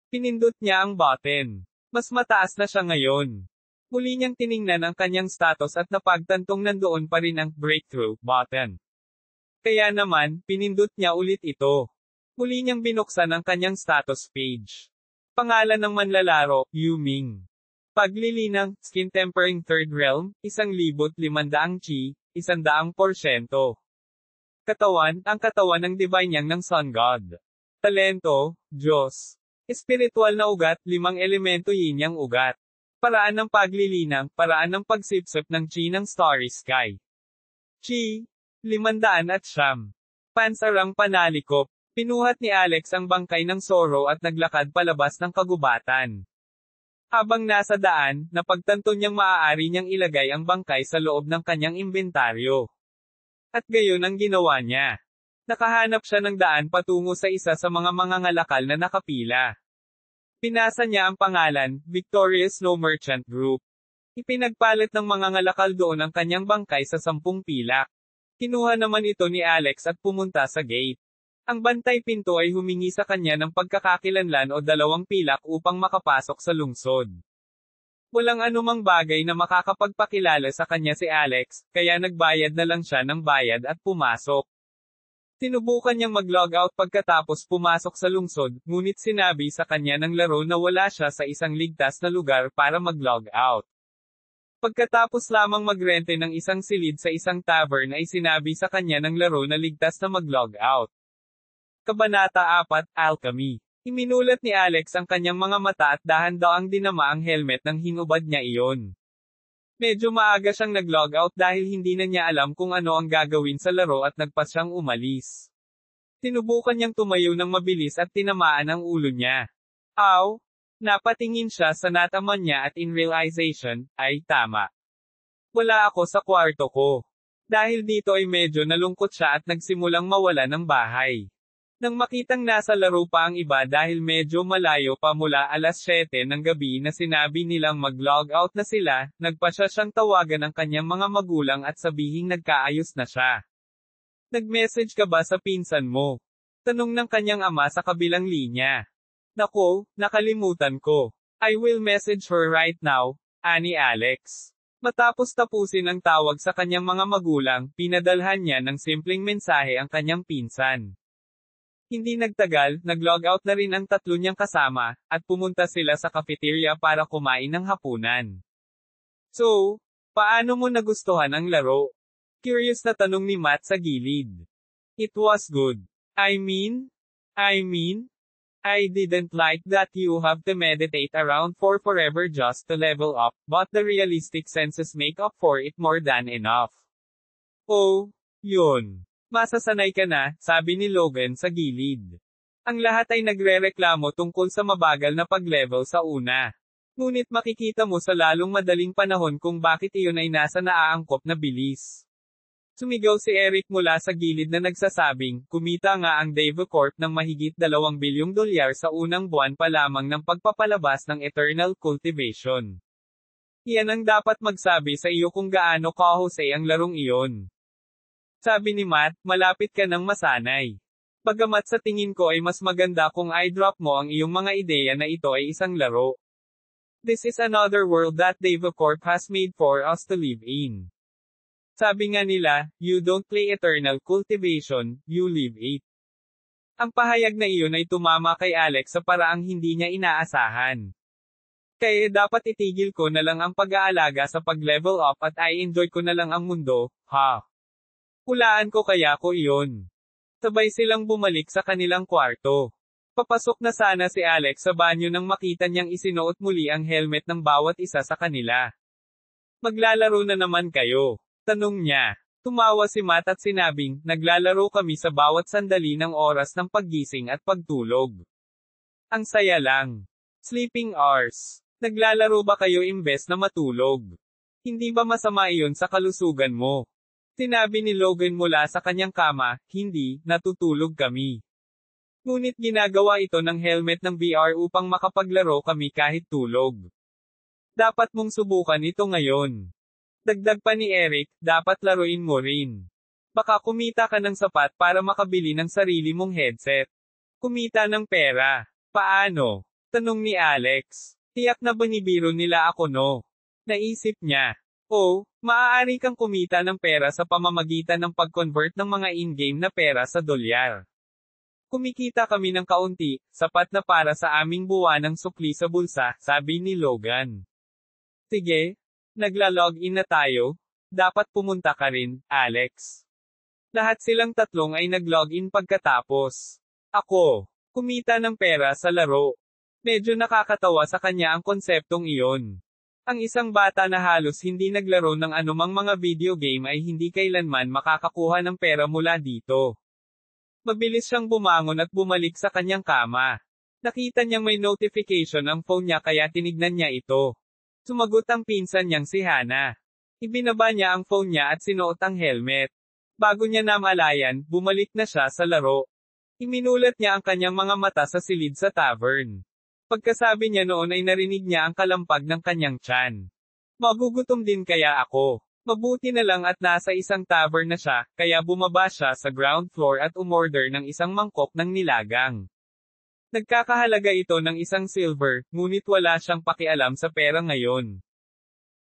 Pinindot niya ang button. Mas mataas na siya ngayon. Muli niyang tiningnan ang kanyang status at napagtantong nandoon pa rin ang breakthrough button. Kaya naman, pinindot niya ulit ito. Muli niyang binuksan ang kanyang status page. Pangalan ng manlalaro, Yu Ming. Paglilinang, skin tempering third realm, 1,500 chi, 100%. Katawan, ang katawan ng divine yang ng Sun God. Talento, Diyos. Espiritual na ugat, 5 elemento yin yang ugat. Paraan ng paglilinang, paraan ng pagsipsip ng chi ng starry sky. Chi, 500. Pansarang panalikop. Pinuhat ni Alex ang bangkay ng Zoro at naglakad palabas ng kagubatan. Habang nasa daan, napagtanto niyang maaari niyang ilagay ang bangkay sa loob ng kanyang inventaryo. At gayon ang ginawa niya. Nakahanap siya ng daan patungo sa isa sa mga mangangalakal na nakapila. Pinasa niya ang pangalan, Victorious Snow Merchant Group. Ipinagpalit ng mangangalakal doon ang kanyang bangkay sa 10 pilak. Kinuha naman ito ni Alex at pumunta sa gate. Ang bantay pinto ay humingi sa kanya ng pagkakakilanlan o 2 pilak upang makapasok sa lungsod. Walang anumang bagay na makakapagpakilala sa kanya si Alex, kaya nagbayad na lang siya ng bayad at pumasok. Sinubukan niyang mag-log out pagkatapos pumasok sa lungsod, ngunit sinabi sa kanya ng laro na wala siya sa isang ligtas na lugar para mag-log out. Pagkatapos lamang magrente ng isang silid sa isang tavern ay sinabi sa kanya ng laro na ligtas na mag-log out. Kabanata 4, Alchemy. Iminulat ni Alex ang kanyang mga mata at dahan-daang dinama ang helmet ng hinubad niya iyon. Medyo maaga siyang nag-log out dahil hindi na niya alam kung ano ang gagawin sa laro at nagpas siyang umalis. Sinubukan niyang tumayo ng mabilis at tinamaan ang ulo niya. Aw! Napatingin siya sa nataman niya at in realization, ay tama. Wala ako sa kwarto ko. Dahil dito ay medyo nalungkot siya at nagsimulang mawala ng bahay. Nang makitang nasa laro pa ang iba dahil medyo malayo pa mula alas 7 ng gabi na sinabi nilang mag-log out na sila, nagpasya siyang tawagan ang kanyang mga magulang at sabihing nagkaayos na siya. Nag-message ka ba sa pinsan mo? Tanong ng kanyang ama sa kabilang linya. Nako, nakalimutan ko. I will message her right now, ani Alex. Matapos tapusin ang tawag sa kanyang mga magulang, pinadalhan niya ng simpleng mensahe ang kanyang pinsan. Hindi nagtagal, nag-log out na rin ang 3 niyang kasama, at pumunta sila sa cafeteria para kumain ng hapunan. So, paano mo nagustuhan ang laro? Curious na tanong ni Matt sa gilid. It was good. I mean, I didn't like that you have to meditate around for forever just to level up, but the realistic senses make up for it more than enough. Oh, yun. Masasanay ka na, sabi ni Logan sa gilid. Ang lahat ay nagrereklamo tungkol sa mabagal na pag-level sa una. Ngunit makikita mo sa lalong madaling panahon kung bakit iyon ay nasa naaangkop na bilis. Sumigaw si Eric mula sa gilid na nagsasabing, kumita nga ang Dave Corp ng mahigit $2 bilyong sa unang buwan pa lamang ng pagpapalabas ng Eternal Cultivation. Iyan ang dapat magsabi sa iyo kung gaano kahusay ang larong iyon. Sabi ni Matt, malapit ka nang masanay. Bagamat sa tingin ko ay mas maganda kung i-drop mo ang iyong mga ideya na ito ay isang laro. This is another world that Dave Corp has made for us to live in. Sabi nga nila, you don't play Eternal Cultivation, you live it. Ang pahayag na iyon ay tumama kay Alex sa paraang hindi niya inaasahan. Kaya dapat itigil ko na lang ang pag-aalaga sa pag-level up at i-enjoy ko na lang ang mundo, ha? Hulaan ko kaya ko iyon. Sabay silang bumalik sa kanilang kwarto. Papasok na sana si Alex sa banyo nang makita niyang isinuot muli ang helmet ng bawat isa sa kanila. Maglalaro na naman kayo? Tanong niya. Tumawa si Matt at sinabing, naglalaro kami sa bawat sandali ng oras ng paggising at pagtulog. Ang saya lang. Sleeping hours. Naglalaro ba kayo imbes na matulog? Hindi ba masama iyon sa kalusugan mo? Sinabi ni Logan mula sa kanyang kama, hindi, natutulog kami. Ngunit ginagawa ito ng helmet ng VR upang makapaglaro kami kahit tulog. Dapat mong subukan ito ngayon. Dagdag pa ni Eric, dapat laruin mo rin. Baka kumita ka ng sapat para makabili ng sarili mong headset. Kumita ng pera. Paano? Tanong ni Alex. Tiyak na binibiro nila ako no. Naisip niya. Oh, maaari kang kumita ng pera sa pamamagitan ng pag-convert ng mga in-game na pera sa dolyar. Kumikita kami ng kaunti, sapat na para sa aming buwanang sukli sa bulsa, sabi ni Logan. Sige, nagla-login na tayo. Dapat pumunta ka rin, Alex. Lahat silang tatlong ay nag-login pagkatapos. Ako, kumita ng pera sa laro. Medyo nakakatawa sa kanya ang konseptong iyon. Ang isang bata na halos hindi naglaro ng anumang mga video game ay hindi kailanman makakakuha ng pera mula dito. Mabilis siyang bumangon at bumalik sa kanyang kama. Nakita niyang may notification ang phone niya kaya tinignan niya ito. Sumagot ang pinsan niyang si Hannah. Ibinaba niya ang phone niya at sinuot ang helmet. Bago niya namalayan, bumalik na siya sa laro. Iminulat niya ang kanyang mga mata sa silid sa tavern. Pagkasabi niya noon ay narinig niya ang kalampag ng kanyang tiyan. Magugutom din kaya ako. Mabuti na lang at nasa isang tavern na siya, kaya bumaba siya sa ground floor at umorder ng isang mangkok ng nilagang. Nagkakahalaga ito ng isang silver, ngunit wala siyang pakialam sa pera ngayon.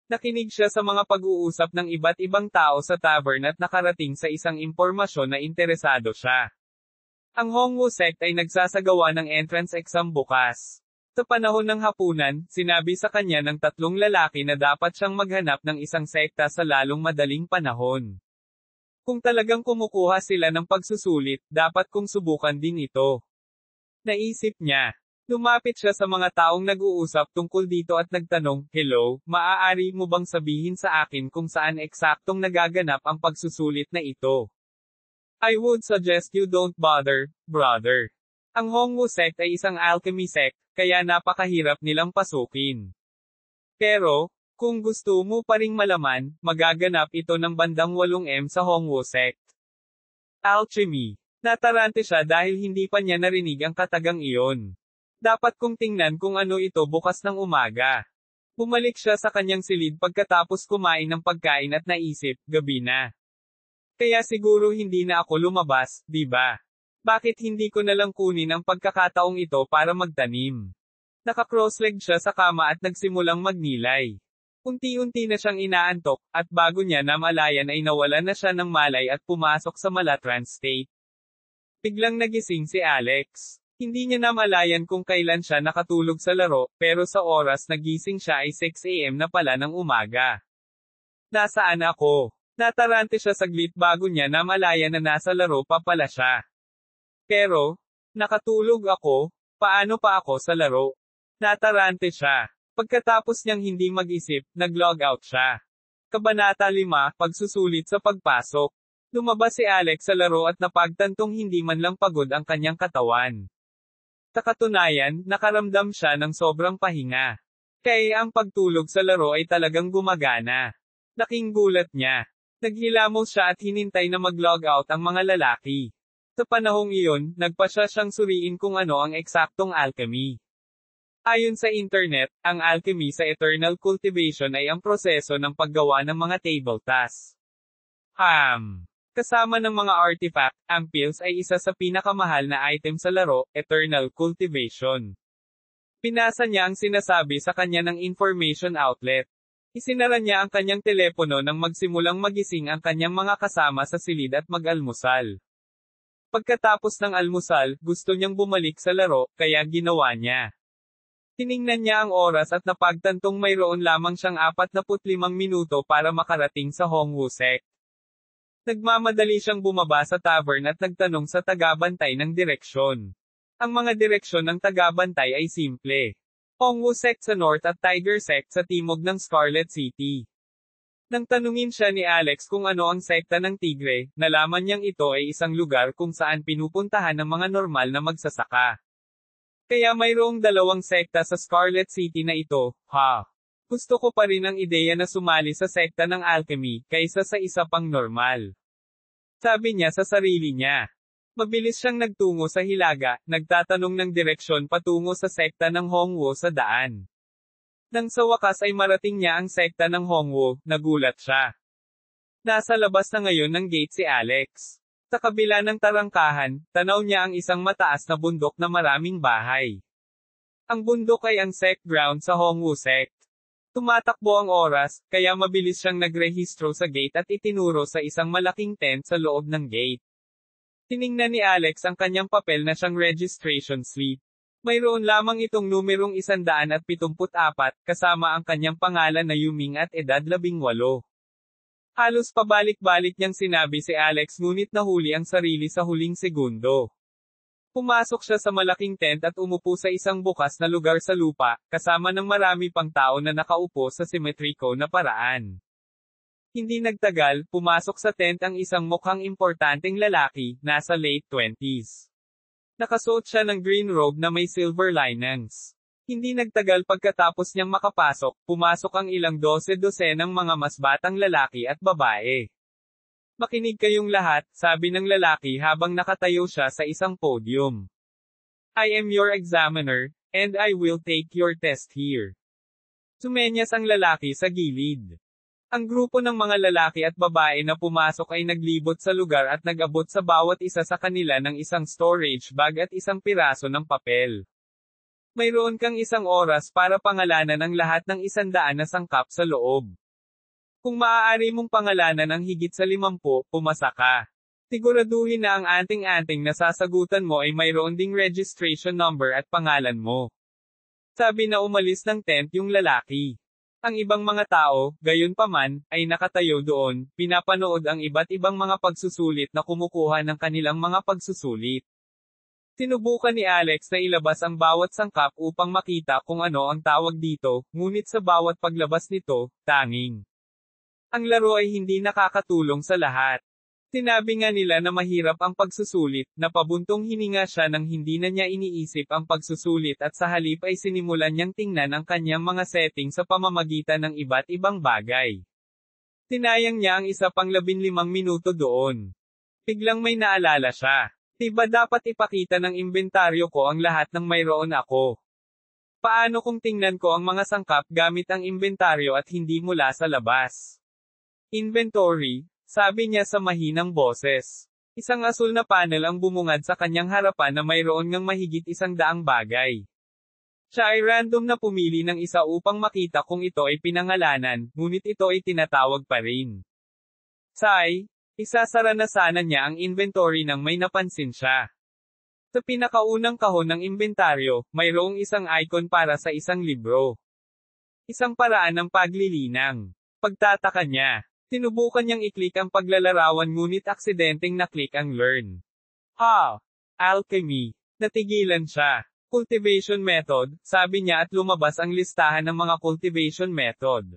Nakinig siya sa mga pag-uusap ng iba't ibang tao sa tavern at nakarating sa isang impormasyon na interesado siya. Ang Hongwu sect ay nagsasagawa ng entrance exam bukas. Sa panahon ng hapunan, sinabi sa kanya ng tatlong lalaki na dapat siyang maghanap ng isang sekta sa lalong madaling panahon. Kung talagang kumukuha sila ng pagsusulit, dapat kong subukan din ito. Naisip niya. Lumapit siya sa mga taong nag-uusap tungkol dito at nagtanong, "Hello, maaari mo bang sabihin sa akin kung saan eksaktong nagaganap ang pagsusulit na ito? I would suggest you don't bother, brother." Ang Hongwu sect ay isang alchemy sect, kaya napakahirap nilang pasukin. Pero, kung gusto mo pa ring malaman, magaganap ito ng bandang 8 sa Hongwu sect. Alchemy. Natarante siya dahil hindi pa niya narinig ang katagang iyon. Dapat kong tingnan kung ano ito bukas ng umaga. Bumalik siya sa kanyang silid pagkatapos kumain ng pagkain at naisip, gabi na. Kaya siguro hindi na ako lumabas, di ba? Bakit hindi ko nalang kunin ang pagkakataong ito para magtanim? Naka-crossleg siya sa kama at nagsimulang magnilay. Unti-unti na siyang inaantok, at bago niya namalayan ay nawalan na siya ng malay at pumasok sa malatrance state. Biglang nagising si Alex. Hindi niya namalayan kung kailan siya nakatulog sa laro, pero sa oras nagising siya ay 6 AM na pala ng umaga. Nasaan ako? Natarante siya saglit bago niya namalayan na nasa laro pa pala siya. Pero, nakatulog ako, paano pa ako sa laro? Natarante siya. Pagkatapos niyang hindi mag-isip, nag-log out siya. Kabanata 5, Pagsusulit sa pagpasok. Lumabas si Alex sa laro at napagtantong hindi man lang pagod ang kanyang katawan. Sa katunayan, nakaramdam siya ng sobrang pahinga. Kaya ang pagtulog sa laro ay talagang gumagana. Laking gulat niya. Naghilamos siya at hinintay na mag-log out ang mga lalaki. Sa panahong iyon, nagpasya siyang suriin kung ano ang eksaktong alchemy. Ayon sa internet, ang alchemy sa eternal cultivation ay ang proseso ng paggawa ng mga table tasks. Kasama ng mga artifact, ang pills ay isa sa pinakamahal na item sa laro, eternal cultivation. Pinasa niya ang sinasabi sa kanya ng information outlet. Isinara niya ang kanyang telepono nang magsimulang magising ang kanyang mga kasama sa silid at mag-almusal. Pagkatapos ng almusal, gusto niyang bumalik sa laro, kaya ginawa niya. Tiningnan niya ang oras at napagtantong mayroon lamang siyang 45 minuto para makarating sa Hongwu sect. Nagmamadali siyang bumaba sa tavern at nagtanong sa tagabantay ng direksyon. Ang mga direksyon ng tagabantay ay simple. Hongwu sect sa north at Tiger sect sa timog ng Scarlet City. Nang tanungin siya ni Alex kung ano ang sekta ng Tigre, nalaman niyang ito ay isang lugar kung saan pinupuntahan ng mga normal na magsasaka. Kaya mayroong 2 sekta sa Scarlet City na ito, Gusto ko pa rin ang ideya na sumali sa sekta ng alchemy, kaysa sa isa pang normal. Sabi niya sa sarili niya. Mabilis siyang nagtungo sa hilaga, nagtatanong ng direksyon patungo sa sekta ng Hongwo sa daan. Nang sa wakas ay marating niya ang sekta ng Hongwo, nagulat siya. Nasa labas na ngayon ng gate si Alex. Sa kabila ng tarangkahan, tanaw niya ang isang mataas na bundok na maraming bahay. Ang bundok ay ang sect ground sa Hongwu sect. Tumatakbo ang oras, kaya mabilis siyang nagrehistro sa gate at itinuro sa isang malaking tent sa loob ng gate. Tiningnan ni Alex ang kanyang papel na siyang registration slip. Mayroon lamang itong numerong 174, kasama ang kanyang pangalan na Yuming at edad 18. Halos pabalik-balik niyang sinabi si Alex ngunit nahuli ang sarili sa huling segundo. Pumasok siya sa malaking tent at umupo sa isang bukas na lugar sa lupa, kasama ng marami pang tao na nakaupo sa simetriko na paraan. Hindi nagtagal, pumasok sa tent ang isang mukhang importanteng lalaki, nasa late 20s. Nakasuot siya ng green robe na may silver linings. Hindi nagtagal pagkatapos niyang makapasok, pumasok ang ilang dose-dosenang mga mas batang lalaki at babae. Makinig kayong lahat, sabi ng lalaki habang nakatayo siya sa isang podium. I am your examiner, and I will take your test here. Sumenyas ang lalaki sa gilid. Ang grupo ng mga lalaki at babae na pumasok ay naglibot sa lugar at nag-abot sa bawat isa sa kanila ng isang storage bag at isang piraso ng papel. Mayroon kang 1 oras para pangalanan ang lahat ng 100 na sangkap sa loob. Kung maaari mong pangalanan ang higit sa 50, pumasa ka. Siguraduhin na ang anting-anting na sasagutan mo ay mayroon ding registration number at pangalan mo. Sabi na umalis ng tent yung lalaki. Ang ibang mga tao, gayunpaman, ay nakatayo doon, pinapanood ang iba't ibang mga pagsusulit na kumukuha ng kanilang mga pagsusulit. Sinubukan ni Alex na ilabas ang bawat sangkap upang makita kung ano ang tawag dito, ngunit sa bawat paglabas nito, tanging. Ang laro ay hindi nakakatulong sa lahat. Sinabi nga nila na mahirap ang pagsusulit, na pabuntong hininga siya nang hindi na niya iniisip ang pagsusulit at sa halip ay sinimulan niyang tingnan ang kanyang mga setting sa pamamagitan ng iba't ibang bagay. Tinayang niya ang isa pang 15 minuto doon. Biglang may naalala siya. Diba dapat ipakita ng inventaryo ko ang lahat ng mayroon ako? Paano kung tingnan ko ang mga sangkap gamit ang inventaryo at hindi mula sa labas? Inventory, sabi niya sa mahinang boses. Isang asul na panel ang bumungad sa kanyang harapan na mayroon ngang mahigit 100 bagay. Siya ay random na pumili ng isa upang makita kung ito ay pinangalanan, ngunit ito ay tinatawag pa rin. Isasara na sana niya ang inventory nang may napansin siya. Sa pinakaunang kahon ng inventaryo, mayroong isang icon para sa isang libro. Isang paraan ng paglilinang. Pagtataka niya. Sinubukan niyang i-click ang paglalarawan ngunit aksidenteng na-click ang learn. Alchemy. Natigilan siya. Cultivation method, sabi niya at lumabas ang listahan ng mga cultivation method.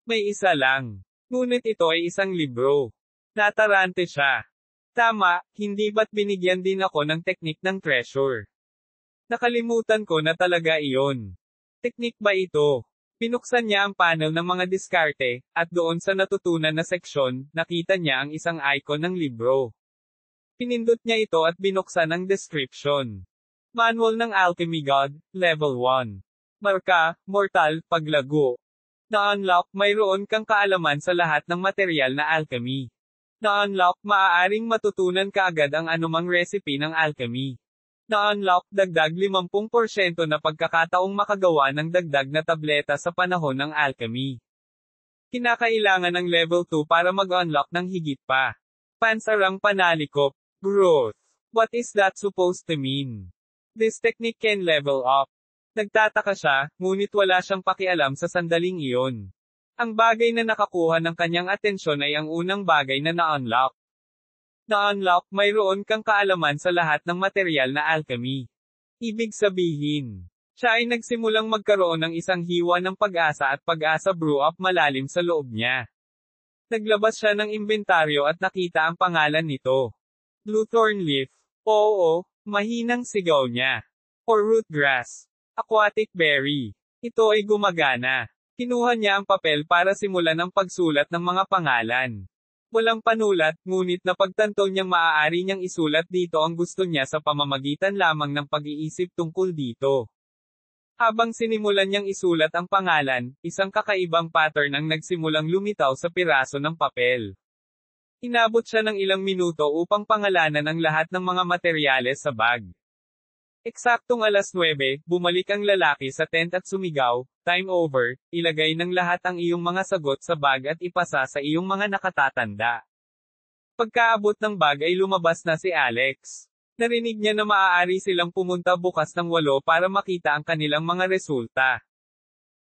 May isa lang. Ngunit ito ay isang libro. Natarante siya. Tama, hindi ba't binigyan din ako ng teknik ng treasure? Nakalimutan ko na talaga iyon. Teknik ba ito? Pinuksan niya ang panel ng mga diskarte, at doon sa natutunan na seksyon, nakita niya ang isang icon ng libro. Pinindot niya ito at binuksan ang description. Manual ng Alchemy God, Level 1. Marka, Mortal, Paglago. Na-unlock, mayroon kang kaalaman sa lahat ng material na alchemy. Na-unlock, maaaring matutunan kaagad ang anumang recipe ng alchemy. Na-unlock, dagdag 50% na pagkakataong makagawa ng dagdag na tableta sa panahon ng alchemy. Kinakailangan ng level 2 para mag-unlock ng higit pa. Pansarang panalikop. Growth. What is that supposed to mean? This technique can level up. Nagtataka siya, ngunit wala siyang pakialam sa sandaling iyon. Ang bagay na nakakuha ng kanyang atensyon ay ang unang bagay na na-unlock. Na-unlock, mayroon kang kaalaman sa lahat ng material na alchemy. Ibig sabihin, siya ay nagsimulang magkaroon ng isang hiwa ng pag-asa at pag-asa brew up malalim sa loob niya. Naglabas siya ng inventaryo at nakita ang pangalan nito. Bluethorn leaf. Oo, mahinang sigaw niya. Or root grass. Aquatic berry. Ito ay gumagana. Kinuha niya ang papel para simulan ang pagsulat ng mga pangalan. Walang panulat, ngunit napagtanto niyang maaari niyang isulat dito ang gusto niya sa pamamagitan lamang ng pag-iisip tungkol dito. Habang sinimulan niyang isulat ang pangalan, isang kakaibang pattern ang nagsimulang lumitaw sa piraso ng papel. Inabot siya ng ilang minuto upang pangalanan ang lahat ng mga materyales sa bag. Eksaktong 9:00, bumalik ang lalaki sa tent at sumigaw, "Time over, ilagay ng lahat ang iyong mga sagot sa bag at ipasa sa iyong mga nakatatanda." Pagkaabot ng bag ay lumabas na si Alex. Narinig niya na maaari silang pumunta bukas ng 8 para makita ang kanilang mga resulta.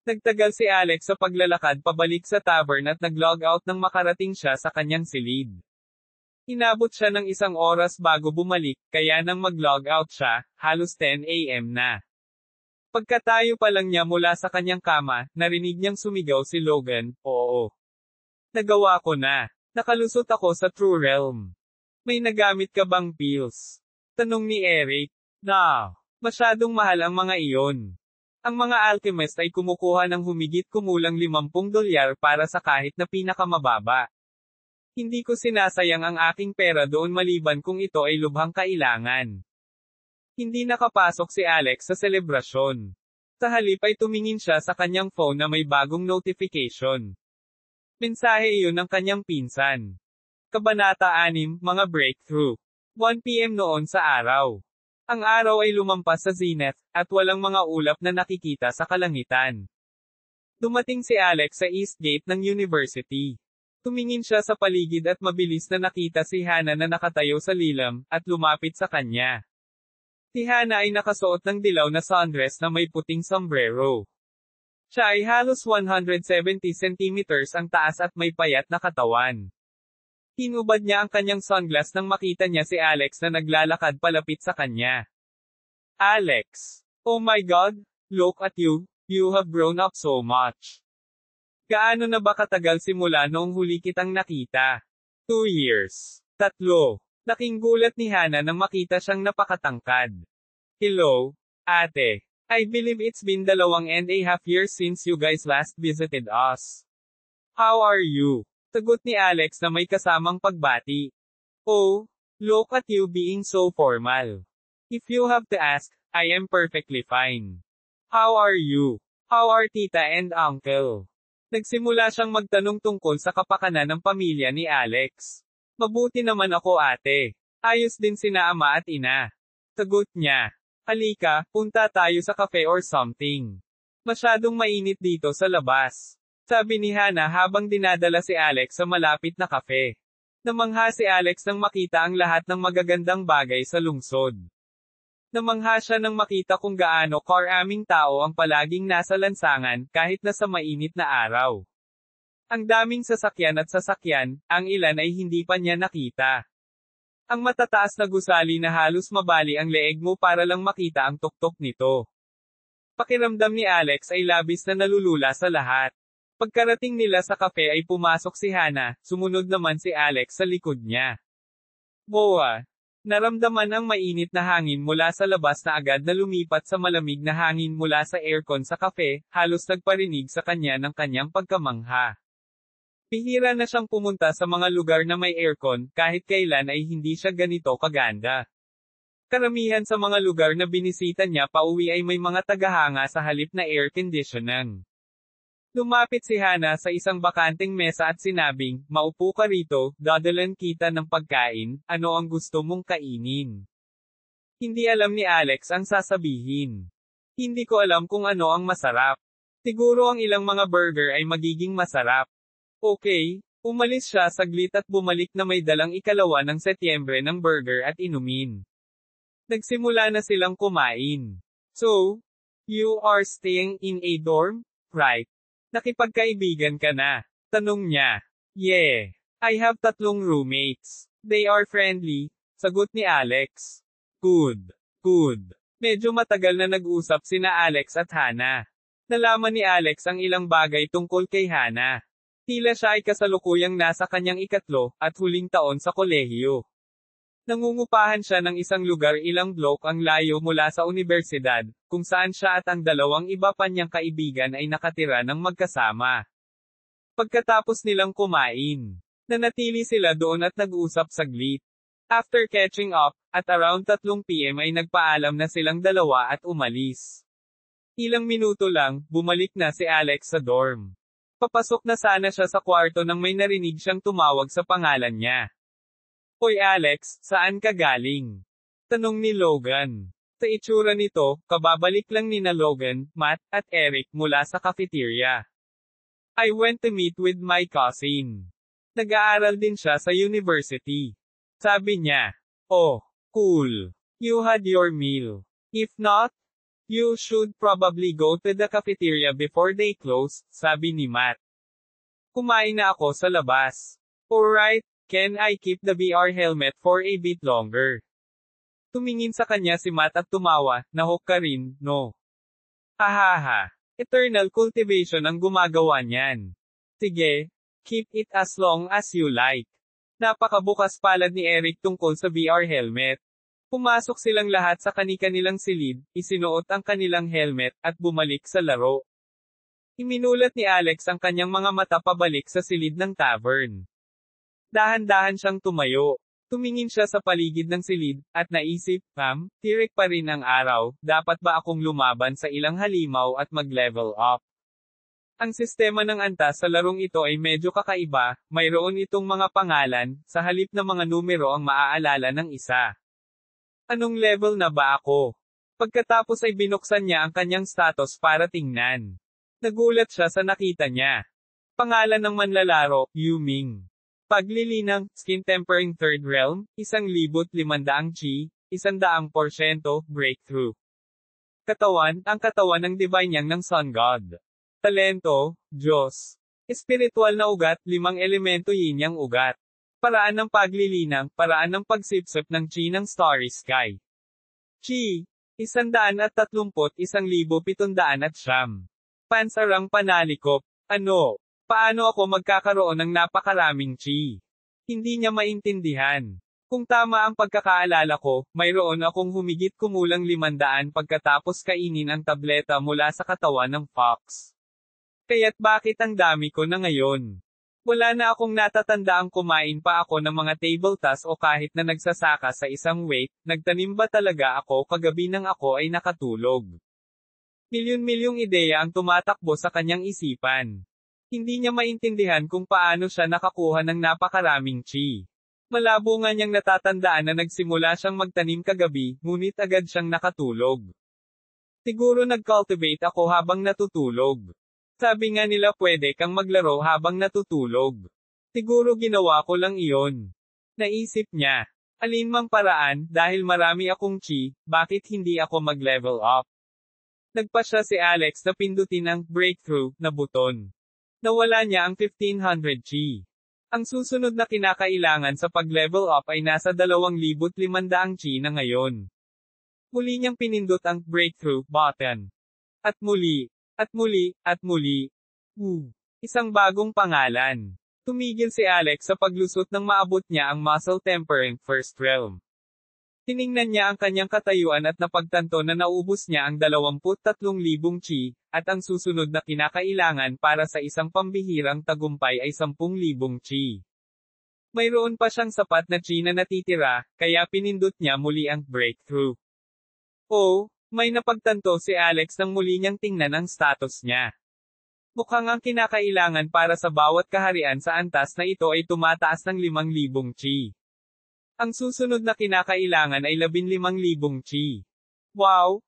Nagtagal si Alex sa paglalakad pabalik sa tavern at nag-log out nang makarating siya sa kanyang silid. Inabot siya ng 1 oras bago bumalik, kaya nang mag-log out siya, halos 10 AM na. Pagkatayo pa lang niya mula sa kanyang kama, narinig niyang sumigaw si Logan, "Oo. Nagawa ko na. Nakalusot ako sa True Realm. May nagamit ka bang pills?" Tanong ni Eric. "No. Masyadong mahal ang mga iyon. Ang mga alchemist ay kumukuha ng humigit kumulang $50 para sa kahit na pinakamababa. Hindi ko sinasayang ang aking pera doon maliban kung ito ay lubhang kailangan." Hindi nakapasok si Alex sa selebrasyon. Sa halip ay tumingin siya sa kanyang phone na may bagong notification. Mensahe iyon ng kanyang pinsan. Kabanata 6, Mga Breakthrough. 1 PM noon sa araw. Ang araw ay lumampas sa zenith, at walang mga ulap na nakikita sa kalangitan. Dumating si Alex sa East Gate ng University. Tumingin siya sa paligid at mabilis na nakita si Hannah na nakatayo sa lilam, at lumapit sa kanya. Si Hannah ay nakasuot ng dilaw na sundress na may puting sombrero. Siya ay halos 170 centimeters ang taas at may payat na katawan. Hinubad niya ang kanyang sunglass nang makita niya si Alex na naglalakad palapit sa kanya. "Alex. Oh my God, look at you, you have grown up so much. Gaano na ba katagal simula noong huli kitang nakita?" 2 years. 3. Laking gulat ni Hannah nang makita siyang napakatangkad. "Hello, ate. I believe it's been 2.5 years since you guys last visited us. How are you?" Sagot ni Alex na may kasamang pagbati. "Oh, look at you being so formal. If you have to ask, I am perfectly fine. How are you? How are tita and uncle?" Nagsimula siyang magtanong tungkol sa kapakanan ng pamilya ni Alex. "Mabuti naman ako ate. Ayos din sina ama at ina." Sagot niya. "Halika, punta tayo sa cafe or something. Masyadong mainit dito sa labas." Sabi ni Hannah habang dinadala si Alex sa malapit na cafe. Namangha si Alex nang makita ang lahat ng magagandang bagay sa lungsod. Namangha siya nang makita kung gaano karaming tao ang palaging nasa lansangan, kahit na sa mainit na araw. Ang daming sasakyan at sasakyan, ang ilan ay hindi pa niya nakita. Ang matataas na gusali na halos mabali ang leeg mo para lang makita ang tuktok nito. Pakiramdam ni Alex ay labis na nalulula sa lahat. Pagkarating nila sa cafe ay pumasok si Hannah, sumunod naman si Alex sa likod niya. "Boa." Naramdaman ang mainit na hangin mula sa labas na agad na lumipat sa malamig na hangin mula sa aircon sa cafe, halos nagparinig sa kanya ng kanyang pagkamangha. Bihira na siyang pumunta sa mga lugar na may aircon, kahit kailan ay hindi siya ganito kaganda. Karamihan sa mga lugar na binisita niya pauwi ay may mga tagahanga sa halip na air conditioning. Lumapit si Hannah sa isang bakanteng mesa at sinabing, "Maupo ka rito, dadalan kita ng pagkain, ano ang gusto mong kainin?" Hindi alam ni Alex ang sasabihin. "Hindi ko alam kung ano ang masarap. Siguro ang ilang mga burger ay magiging masarap." Okay, umalis siya saglit at bumalik na may dalang 2 ng Setyembre ng burger at inumin. Nagsimula na silang kumain. "So, you are staying in a dorm, right? Nakipagkaibigan ka na?" Tanong niya. "Yeah. I have 3 roommates. They are friendly." Sagot ni Alex. Good. Good. Medyo matagal na nag-usap sina Alex at Hannah. Nalaman ni Alex ang ilang bagay tungkol kay Hannah. Tila siya ay kasalukuyang nasa kanyang 3 at huling taon sa kolehiyo. Nangungupahan siya ng isang lugar ilang blok ang layo mula sa unibersidad, kung saan siya at ang dalawang iba pa niyang kaibigan ay nakatira ng magkasama. Pagkatapos nilang kumain, nanatili sila doon at nag-usap saglit. After catching up, at around 3 PM ay nagpaalam na silang dalawa at umalis. Ilang minuto lang, bumalik na si Alex sa dorm. Papasok na sana siya sa kwarto nang may narinig siyang tumawag sa pangalan niya. "Hoy Alex, saan ka galing?" Tanong ni Logan. Sa itsura nito, kababalik lang nina Logan, Matt, at Eric mula sa cafeteria. "I went to meet with my cousin. Nag-aaral din siya sa university." Sabi niya. "Oh, cool. You had your meal. If not, you should probably go to the cafeteria before they close," sabi ni Matt. "Kumain na ako sa labas." "Alright, can I keep the VR helmet for a bit longer?" Tumingin sa kanya si Matt at tumawa, "Nahook ka rin, no?" "Hahaha. Eternal cultivation ang gumagawa niyan." "Sige, keep it as long as you like." Napakabukas palad ni Eric tungkol sa VR helmet. Pumasok silang lahat sa kani-kanilang silid, isinuot ang kanilang helmet, at bumalik sa laro. Iminulat ni Alex ang kanyang mga mata pabalik sa silid ng tavern. Dahan-dahan siyang tumayo. Tumingin siya sa paligid ng silid, at naisip, tirik pa rin ang araw, dapat ba akong lumaban sa ilang halimaw at mag-level up? Ang sistema ng antas sa larong ito ay medyo kakaiba, mayroon itong mga pangalan, sa halip na mga numero ang maaalala ng isa. Anong level na ba ako? Pagkatapos ay binuksan niya ang kanyang status para tingnan. Nagulat siya sa nakita niya. Pangalan ng manlalaro, Yu Ming. Paglilinang, skin tempering third realm, 1,500 chi, 100% breakthrough. Katawan, ang katawan ng divine yang ng Sun God. Talento, Diyos. Espiritual na ugat, 5 elemento yin yang ugat. Paraan ng paglilinang, paraan ng pagsipsip ng chi ng Starry Sky. Chi, 131,700. Pansarang panalikop. Ano? Paano ako magkakaroon ng napakaraming chi? Hindi niya maintindihan. Kung tama ang pagkakaalala ko, mayroon akong humigit kumulang 500 pagkatapos kainin ang tableta mula sa katawan ng fox. Kaya't bakit ang dami ko na ngayon? Wala na akong natatandaang kumain pa ako ng mga table tas o kahit na nagsasaka sa isang weight, nagtanim ba talaga ako kagabi nang ako ay nakatulog? Milyon-milyong ideya ang tumatakbo sa kanyang isipan. Hindi niya maintindihan kung paano siya nakakuha ng napakaraming chi. Malabo nga niyang natatandaan na nagsimula siyang magtanim kagabi, ngunit agad siyang nakatulog. Siguro nag-cultivate ako habang natutulog. Sabi nga nila pwede kang maglaro habang natutulog. Siguro ginawa ko lang iyon. Naisip niya. Alinmang paraan, dahil marami akong chi, bakit hindi ako mag-level up? Nagpa siya si Alex na pindutin ang breakthrough na buton. Nawala niya ang 1,500 chi. Ang susunod na kinakailangan sa pag-level up ay nasa 2,500 chi na ngayon. Muli niyang pinindot ang breakthrough button. At muli. At muli, at muli. Isang bagong pangalan. Tumigil si Alex sa paglusot nang maabot niya ang muscle tempering first realm. Tiningnan niya ang kanyang katayuan at napagtanto na naubos niya ang 23,000 chi, at ang susunod na kinakailangan para sa isang pambihirang tagumpay ay 10,000 chi. Mayroon pa siyang sapat na chi na natitira, kaya pinindot niya muli ang breakthrough. Oh, may napagtanto si Alex nang muli niyang tingnan ang status niya. Mukhang ang kinakailangan para sa bawat kaharian sa antas na ito ay tumataas ng 5,000 chi. Ang susunod na kinakailangan ay 15,000 chi. Wow!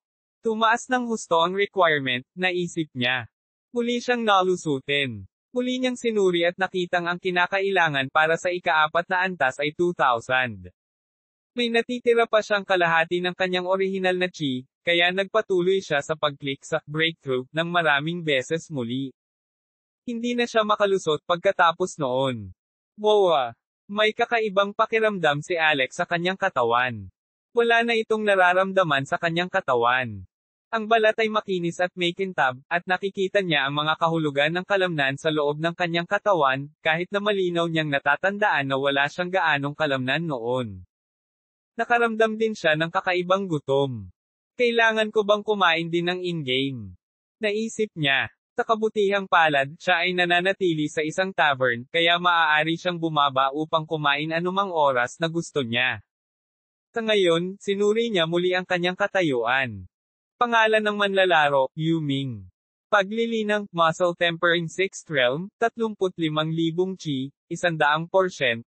Tumaas ng husto ang requirement, naisip niya. Muli siyang nalusutin. Muli niyang sinuri at nakitang ang kinakailangan para sa ika-4 na antas ay 2,000. May natitira pa siyang kalahati ng kanyang orihinal na chi, kaya nagpatuloy siya sa pag-click sa breakthrough ng maraming beses muli. Hindi na siya makalusot pagkatapos noon. Wow! May kakaibang pakiramdam si Alex sa kanyang katawan. Wala na itong nararamdaman sa kanyang katawan. Ang balat ay makinis at may kintab, at nakikita niya ang mga kahulugan ng kalamnan sa loob ng kanyang katawan, kahit na malinaw niyang natatandaan na wala siyang gaanong kalamnan noon. Nakaramdam din siya ng kakaibang gutom. Kailangan ko bang kumain din ng in-game? Naisip niya. Sa kabutihang palad, siya ay nananatili sa isang tavern, kaya maaari siyang bumaba upang kumain anumang oras na gusto niya. Sa ngayon, sinuri niya muli ang kanyang katayuan. Pangalan ng manlalaro, Yu Ming. Paglilinang, Muscle Tempering 6th Realm, 35,000 chi, 100%.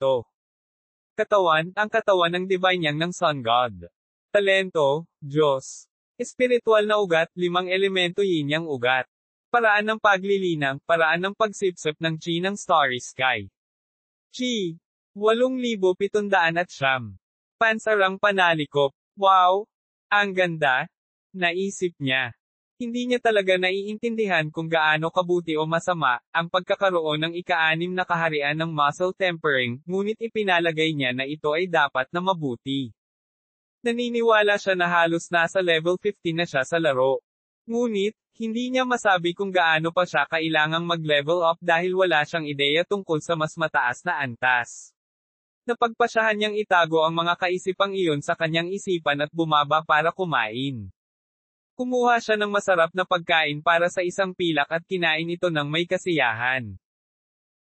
Katawan, ang katawan ng divine yang ng Sun God. Talento, Diyos. Espiritual na ugat, 5 elemento yin yang ugat. Paraan ng paglilinang, paraan ng pagsipsip ng chi ng Starry Sky. Chi. 8,700. Pansarang panalikop. Wow! Ang ganda! Naisip niya. Hindi niya talaga naiintindihan kung gaano kabuti o masama, ang pagkakaroon ng ika-6 na kaharian ng muscle tempering, ngunit ipinalagay niya na ito ay dapat na mabuti. Naniniwala siya na halos nasa level 50 na siya sa laro. Ngunit, hindi niya masabi kung gaano pa siya kailangang mag-level up dahil wala siyang ideya tungkol sa mas mataas na antas. Napagpasyahan niyang itago ang mga kaisipang iyon sa kanyang isipan at bumaba para kumain. Kumuha siya ng masarap na pagkain para sa isang pilak at kinain ito ng may kasiyahan.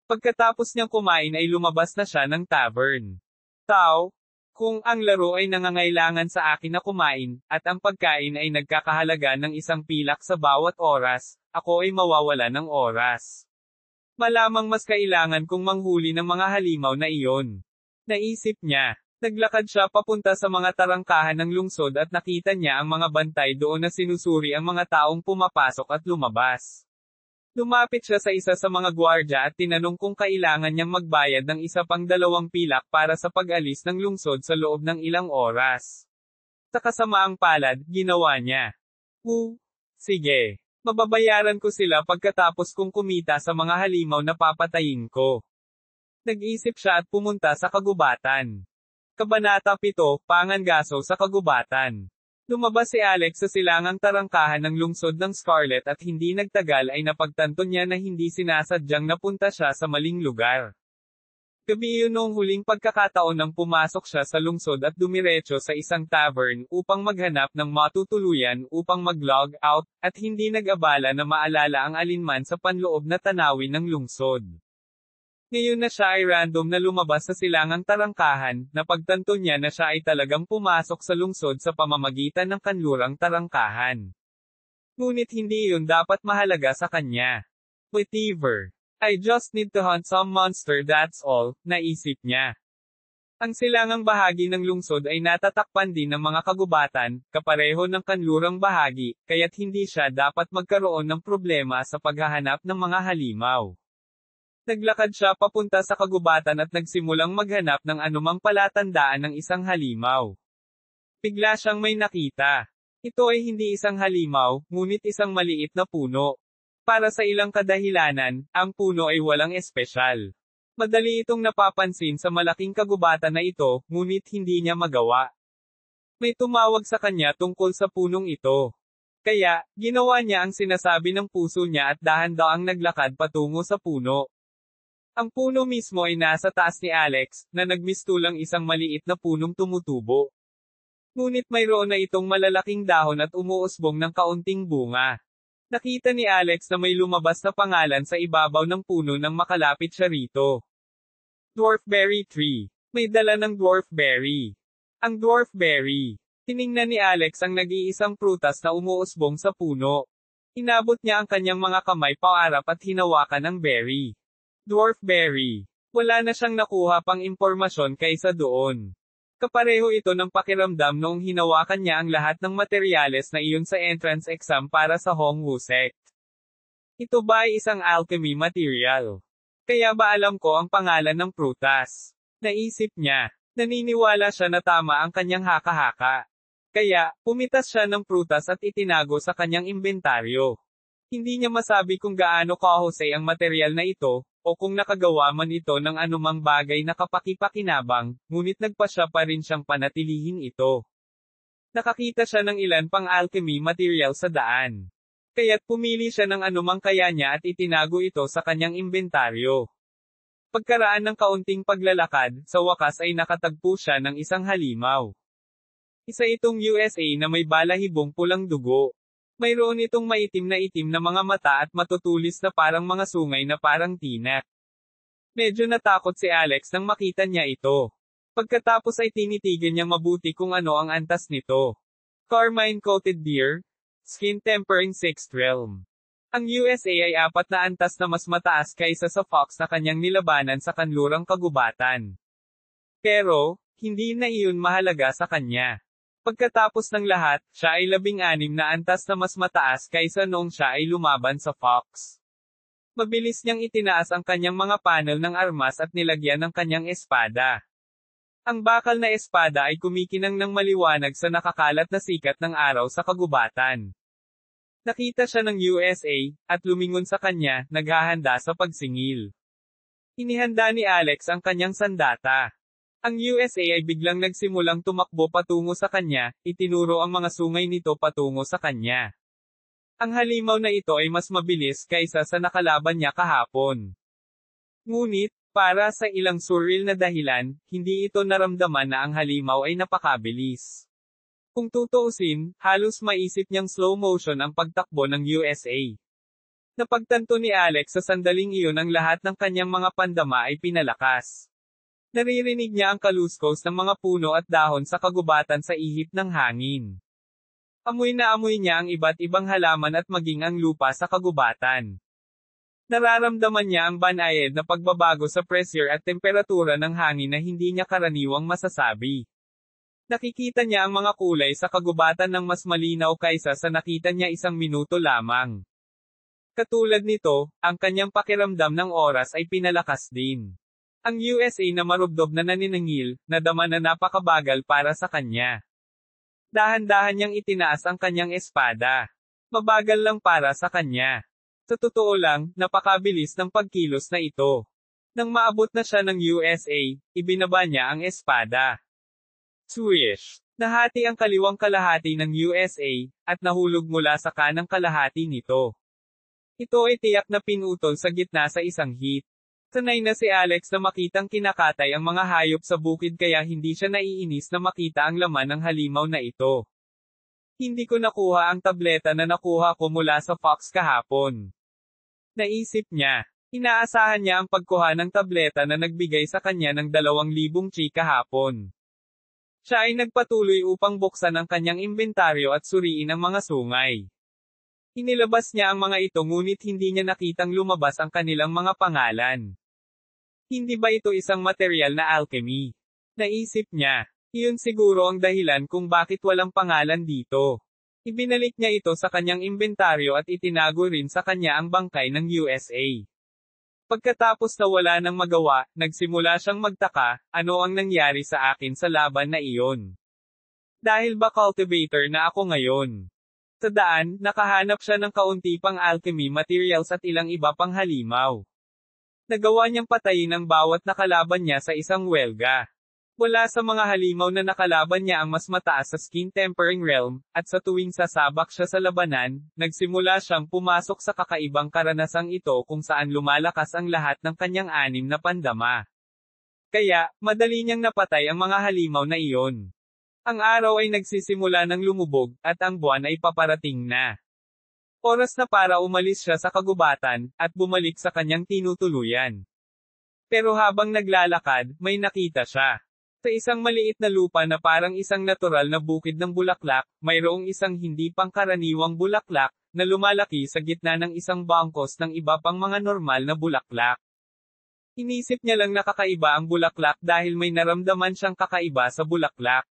Pagkatapos niyang kumain ay lumabas na siya ng tavern. Tao, kung ang laro ay nangangailangan sa akin na kumain, at ang pagkain ay nagkakahalaga ng isang pilak sa bawat oras, ako ay mawawala ng oras. Malamang mas kailangan kong manghuli ng mga halimaw na iyon. Naisip niya. Naglakad siya papunta sa mga tarangkahan ng lungsod at nakita niya ang mga bantay doon na sinusuri ang mga taong pumapasok at lumabas. Lumapit siya sa isa sa mga gwardya at tinanong kung kailangan niyang magbayad ng isa pang 2 pilak para sa pag-alis ng lungsod sa loob ng ilang oras. Sa kasamaang palad, ginawa niya. Sige. Mababayaran ko sila pagkatapos kong kumita sa mga halimaw na papatayin ko. Nag-isip siya at pumunta sa kagubatan. Kabanata 7, Pangangaso sa kagubatan. Lumabas si Alex sa silangang tarangkahan ng lungsod ng Scarlet at hindi nagtagal ay napagtanto niya na hindi sinasadyang napunta siya sa maling lugar. Gabi iyon noong huling pagkakataon nang pumasok siya sa lungsod at dumiretso sa isang tavern upang maghanap ng matutuluyan upang mag-log out, at hindi nag-abala na maalala ang alinman sa panloob na tanawin ng lungsod. Ngayon na siya ay random na lumabas sa silangang tarangkahan, napagtanto niya na siya ay talagang pumasok sa lungsod sa pamamagitan ng kanlurang tarangkahan. Ngunit hindi iyon dapat mahalaga sa kanya. Whatever. I just need to hunt some monster, that's all, naisip niya. Ang silangang bahagi ng lungsod ay natatakpan din ng mga kagubatan, kapareho ng kanlurang bahagi, kaya't hindi siya dapat magkaroon ng problema sa paghahanap ng mga halimaw. Naglakad siya papunta sa kagubatan at nagsimulang maghanap ng anumang palatandaan ng isang halimaw. Bigla siyang may nakita. Ito ay hindi isang halimaw, ngunit isang maliit na puno. Para sa ilang kadahilanan, ang puno ay walang espesyal. Madali itong napapansin sa malaking kagubatan na ito, ngunit hindi niya magawa. May tumawag sa kanya tungkol sa punong ito. Kaya, ginawa niya ang sinasabi ng puso niya at dahan-daang naglakad patungo sa puno. Ang puno mismo ay nasa taas ni Alex, na nagmistulang isang maliit na punong tumutubo. Ngunit mayroon na itong malalaking dahon at umuusbong ng kaunting bunga. Nakita ni Alex na may lumabas na pangalan sa ibabaw ng puno nang makalapit siya rito. Dwarfberry Tree. May dala ng dwarfberry. Ang dwarfberry. Tiningnan ni Alex ang nag-iisang prutas na umuusbong sa puno. Inabot niya ang kanyang mga kamay paarap at hinawakan ang berry. Dwarfberry. Wala na siyang nakuha pang impormasyon kaysa doon. Kapareho ito ng pakiramdam noong hinawakan niya ang lahat ng materyales na iyon sa entrance exam para sa Hongwu sect. Ito ba ay isang alchemy material? Kaya ba alam ko ang pangalan ng prutas? Naisip niya. Naniniwala siya na tama ang kanyang haka-haka. Kaya, pumitas siya ng prutas at itinago sa kanyang inventaryo. Hindi niya masabi kung gaano kahusay ang material na ito, o kung nakagawa man ito ng anumang bagay na kapaki-pakinabang, ngunit nagpasya pa rin siyang panatilihin ito. Nakakita siya ng ilan pang alchemy material sa daan. Kaya't pumili siya ng anumang kaya niya at itinago ito sa kanyang inventaryo. Pagkaraan ng kaunting paglalakad, sa wakas ay nakatagpo siya ng isang halimaw. Isa itong USA na may balahibong pulang dugo. Mayroon itong maitim na mga mata at matutulis na parang mga sungay na parang tinak. Medyo natakot si Alex nang makita niya ito. Pagkatapos ay tinitigan niyang mabuti kung ano ang antas nito. Carmine-coated deer, skin tempering sixth realm. Ang USA ay 4 na antas na mas mataas kaysa sa fox na kanyang nilabanan sa kanlurang kagubatan. Pero, hindi na iyon mahalaga sa kanya. Pagkatapos ng lahat, siya ay 16 na antas na mas mataas kaysa noong siya ay lumaban sa fox. Mabilis niyang itinaas ang kanyang mga panel ng armas at nilagyan ng kanyang espada. Ang bakal na espada ay kumikinang ng maliwanag sa nakakalat na sikat ng araw sa kagubatan. Nakita siya ng USA, at lumingon sa kanya, naghahanda sa pagsingil. Inihanda ni Alex ang kanyang sandata. Ang USA ay biglang nagsimulang tumakbo patungo sa kanya, itinuro ang mga sungay nito patungo sa kanya. Ang halimaw na ito ay mas mabilis kaysa sa nakalaban niya kahapon. Ngunit, para sa ilang surreal na dahilan, hindi ito naramdaman na ang halimaw ay napakabilis. Kung tutuusin, halos maisip niyang slow motion ang pagtakbo ng USA. Napagtanto ni Alex sa sandaling iyon ang lahat ng kanyang mga pandama ay pinalakas. Naririnig niya ang kaluskos ng mga puno at dahon sa kagubatan sa ihip ng hangin. Amoy na amoy niya ang iba't ibang halaman at maging ang lupa sa kagubatan. Nararamdaman niya ang banayad na pagbabago sa pressure at temperatura ng hangin na hindi niya karaniwang masasabi. Nakikita niya ang mga kulay sa kagubatan ng mas malinaw kaysa sa nakita niya 1 minuto lamang. Katulad nito, ang kanyang pakiramdam ng oras ay pinalakas din. Ang USA na marubdob na naniningil, nadama na napakabagal para sa kanya. Dahan-dahan niyang itinaas ang kanyang espada. Mabagal lang para sa kanya. Sa totoo lang, napakabilis ng pagkilos na ito. Nang maabot na siya ng USA, ibinaba niya ang espada. Swish! Nahati ang kaliwang kalahati ng USA, at nahulog mula sa kanang kalahati nito. Ito ay tiyak na pinutol sa gitna sa isang hit. Sanay na si Alex na makitang kinakatay ang mga hayop sa bukid kaya hindi siya naiinis na makita ang laman ng halimaw na ito. Hindi ko nakuha ang tableta na nakuha ko mula sa fox kahapon. Naisip niya. Inaasahan niya ang pagkuha ng tableta na nagbigay sa kanya ng 2,000 chi kahapon. Siya ay nagpatuloy upang buksan ang kanyang inventaryo at suriin ang mga sungay. Inilabas niya ang mga ito ngunit hindi niya nakitang lumabas ang kanilang mga pangalan. Hindi ba ito isang material na alchemy? Naisip niya. Iyon siguro ang dahilan kung bakit walang pangalan dito. Ibinalik niya ito sa kanyang inventaryo at itinago rin sa kanya ang bangkay ng USA. Pagkatapos na wala nang magawa, nagsimula siyang magtaka, ano ang nangyari sa akin sa laban na iyon? Dahil ba cultivator na ako ngayon? Sa daan, nakahanap siya ng kaunti pang alchemy materials at ilang iba pang halimaw. Nagawa niyang patayin ang bawat nakalaban niya sa isang welga. Wala sa mga halimaw na nakalaban niya ang mas mataas sa skin tempering realm, at sa tuwing sasabak siya sa labanan, nagsimula siyang pumasok sa kakaibang karanasang ito kung saan lumalakas ang lahat ng kanyang 6 na pandama. Kaya, madali niyang napatay ang mga halimaw na iyon. Ang araw ay nagsisimula ng lumubog, at ang buwan ay paparating na. Oras na para umalis siya sa kagubatan, at bumalik sa kanyang tinutuluyan. Pero habang naglalakad, may nakita siya. Sa isang maliit na lupa na parang isang natural na bukid ng bulaklak, mayroong isang hindi pangkaraniwang bulaklak, na lumalaki sa gitna ng isang bangkos ng iba pang mga normal na bulaklak. Inisip niya lang na kakaiba ang bulaklak dahil may naramdaman siyang kakaiba sa bulaklak.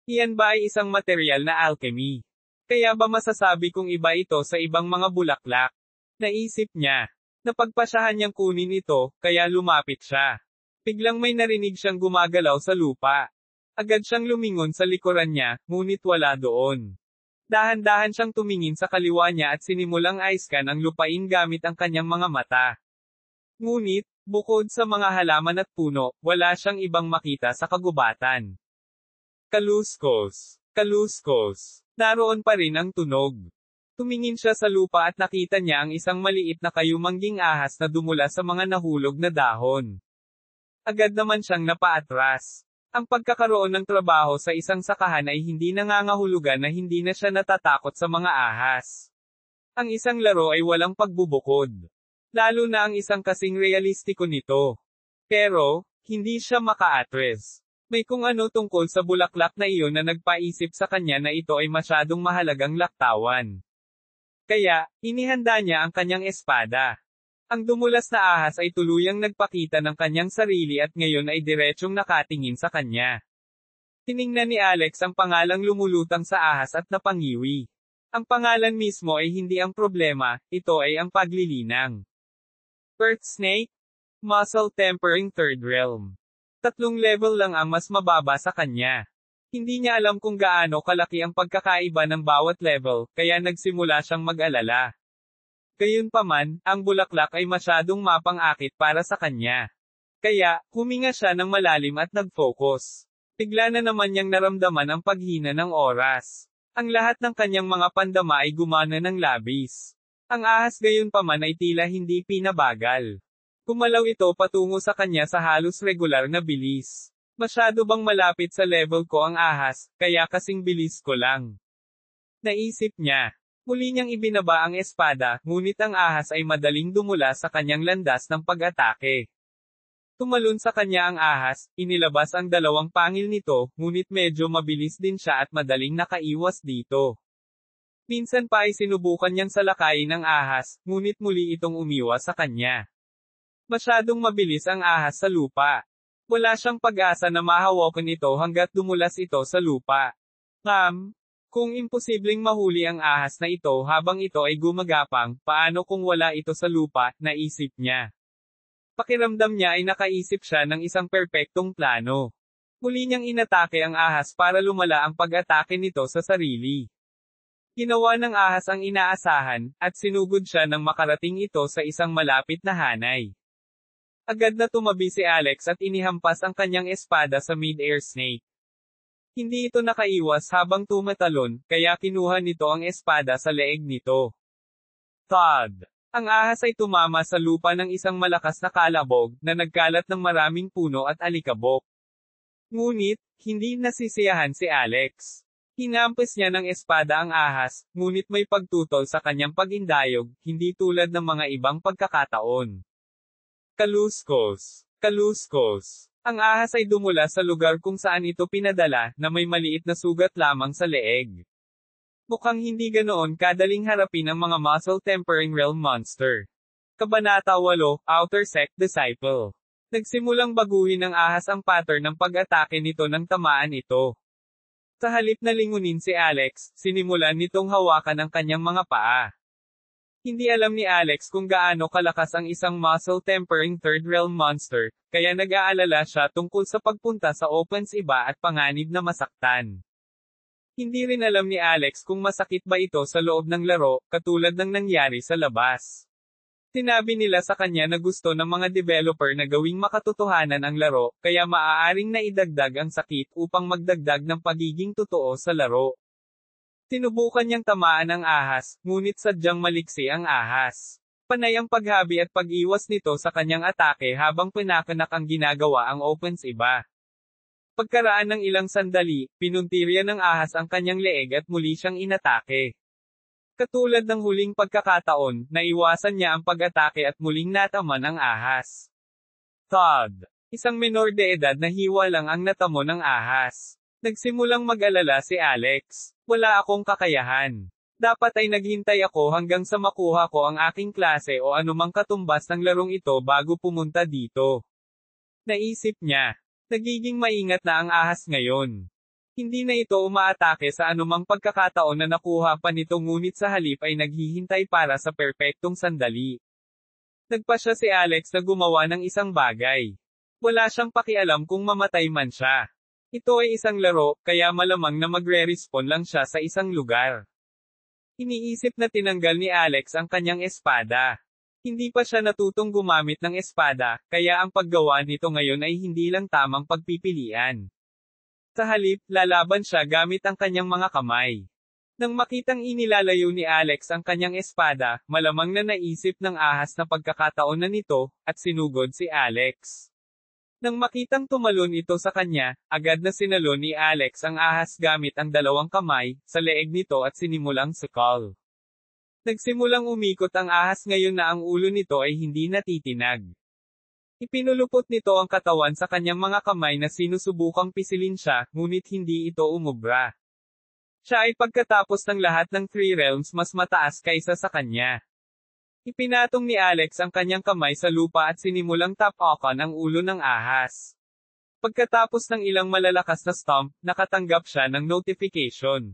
Iyan ba ay isang material na alchemy? Kaya ba masasabi kong iba ito sa ibang mga bulaklak? Naisip niya. Napagpasyahan niyang kunin ito, kaya lumapit siya. Biglang may narinig siyang gumagalaw sa lupa. Agad siyang lumingon sa likuran niya, ngunit wala doon. Dahan-dahan siyang tumingin sa kaliwa niya at sinimulang i-scan ang lupain gamit ang kanyang mga mata. Ngunit, bukod sa mga halaman at puno, wala siyang ibang makita sa kagubatan. Kaluskos. Kaluskos. Naroon pa rin ang tunog. Tumingin siya sa lupa at nakita niya ang isang maliit na kayumangging ahas na dumula sa mga nahulog na dahon. Agad naman siyang napaatras. Ang pagkakaroon ng trabaho sa isang sakahan ay hindi nangangahulugan na hindi na siya natatakot sa mga ahas. Ang isang laro ay walang pagbubukod. Lalo na ang isang kasing realistiko nito. Pero, hindi siya maka-atres. May kung ano tungkol sa bulaklak na iyon na nagpaisip sa kanya na ito ay masyadong mahalagang laktawan. Kaya, inihanda niya ang kanyang espada. Ang dumulas na ahas ay tuluyang nagpakita ng kanyang sarili at ngayon ay diretsyong nakatingin sa kanya. Tiningnan ni Alex ang pangalang lumulutang sa ahas at napangiwi. Ang pangalan mismo ay hindi ang problema, ito ay ang paglilinang. Earth Snake? Muscle Tempering Third Realm. 3 level lang ang mas mababa sa kanya. Hindi niya alam kung gaano kalaki ang pagkakaiba ng bawat level, kaya nagsimula siyang mag-alala. Gayunpaman, ang bulaklak ay masyadong mapang-akit para sa kanya. Kaya, huminga siya ng malalim at nag-focus. Bigla na naman niyang naramdaman ang paghina ng oras. Ang lahat ng kanyang mga pandama ay gumana ng labis. Ang ahas gayunpaman ay tila hindi pinabagal. Kumalaw ito patungo sa kanya sa halos regular na bilis. Masyado bang malapit sa level ko ang ahas, kaya kasing bilis ko lang? Naisip niya. Muli niyang ibinaba ang espada, ngunit ang ahas ay madaling dumula sa kanyang landas ng pag-atake. Tumalon sa kanya ang ahas, inilabas ang 2 pangil nito, ngunit medyo mabilis din siya at madaling nakaiwas dito. Minsan pa ay sinubukan niyang salakayin ang ahas, ngunit muli itong umiwas sa kanya. Masyadong mabilis ang ahas sa lupa. Wala siyang pag-asa na mahawakan ito hanggat dumulas ito sa lupa. Kung imposibleng mahuli ang ahas na ito habang ito ay gumagapang, paano kung wala ito sa lupa, naisip niya. Pakiramdam niya ay nakaisip siya ng isang perpektong plano. Muli niyang inatake ang ahas para lumala ang pag-atake nito sa sarili. Ginawa ng ahas ang inaasahan, at sinugod siya nang makarating ito sa isang malapit na hanay. Agad na tumabi si Alex at inihampas ang kanyang espada sa mid-air snake. Hindi ito nakaiwas habang tumatalon, kaya kinuha nito ang espada sa leeg nito. Thud! Ang ahas ay tumama sa lupa ng isang malakas na kalabog, na nagkalat ng maraming puno at alikabok. Ngunit, hindi nasisiyahan si Alex. Hinampas niya ng espada ang ahas, ngunit may pagtutol sa kanyang pag-indayog, hindi tulad ng mga ibang pagkakataon. Kaluskos! Kaluskos! Ang ahas ay dumula sa lugar kung saan ito pinadala, na may maliit na sugat lamang sa leeg. Mukhang hindi ganoon kadaling harapin ang mga muscle tempering realm monster. Kabanata 8, Outer Sect Disciple. Nagsimulang baguhin ng ahas ang pattern ng pag-atake nito nang tamaan ito. Sa halip na lingunin si Alex, sinimulan nitong hawakan ang kanyang mga paa. Hindi alam ni Alex kung gaano kalakas ang isang muscle tempering third realm monster, kaya nag-aalala siya tungkol sa pagpunta sa opens iba at panganib na masaktan. Hindi rin alam ni Alex kung masakit ba ito sa loob ng laro, katulad ng nangyari sa labas. Sinabi nila sa kanya na gusto ng mga developer na gawing makatotohanan ang laro, kaya maaaring naidagdag ang sakit upang magdagdag ng pagiging totoo sa laro. Sinubukan niyang tamaan ang ahas, ngunit sadyang maliksi ang ahas. Panay ang paghabi at pag-iwas nito sa kanyang atake habang pinakanak ang ginagawa ang opens iba. Pagkaraan ng ilang sandali, pinuntirya ng ahas ang kanyang leeg at muli siyang inatake. Katulad ng huling pagkakataon, naiwasan niya ang pag-atake at muling nataman ang ahas. Thud! Isang menor de edad na hiwa lang ang natamo ng ahas. Nagsimulang mag-alala si Alex. Wala akong kakayahan. Dapat ay naghintay ako hanggang sa makuha ko ang aking klase o anumang katumbas ng larong ito bago pumunta dito. Naisip niya. Nagiging maingat na ang ahas ngayon. Hindi na ito umaatake sa anumang pagkakataon na nakuha pa nito ngunit sa halip ay naghihintay para sa perpektong sandali. Nagpasya si Alex na gumawa ng isang bagay. Wala siyang pakialam kung mamatay man siya. Ito ay isang laro, kaya malamang na magre-respawn lang siya sa isang lugar. Iniisip na tinanggal ni Alex ang kanyang espada. Hindi pa siya natutong gumamit ng espada, kaya ang paggawa nito ngayon ay hindi lang tamang pagpipilian. Sa halip, lalaban siya gamit ang kanyang mga kamay. Nang makitang inilalayo ni Alex ang kanyang espada, malamang na naisip ng ahas na pagkakataon na nito, at sinugod si Alex. Nang makitang tumalon ito sa kanya, agad na sinalon ni Alex ang ahas gamit ang dalawang kamay, sa leeg nito at sinimulang sukal. Nagsimulang umikot ang ahas ngayon na ang ulo nito ay hindi natitinag. Ipinulupot nito ang katawan sa kanyang mga kamay na sinusubukang pisilin siya, ngunit hindi ito umubra. Siya ay pagkatapos ng lahat ng 3 realms mas mataas kaysa sa kanya. Ipinatong ni Alex ang kanyang kamay sa lupa at sinimulang tapakan ang ulo ng ahas. Pagkatapos ng ilang malalakas na stomp, nakatanggap siya ng notification.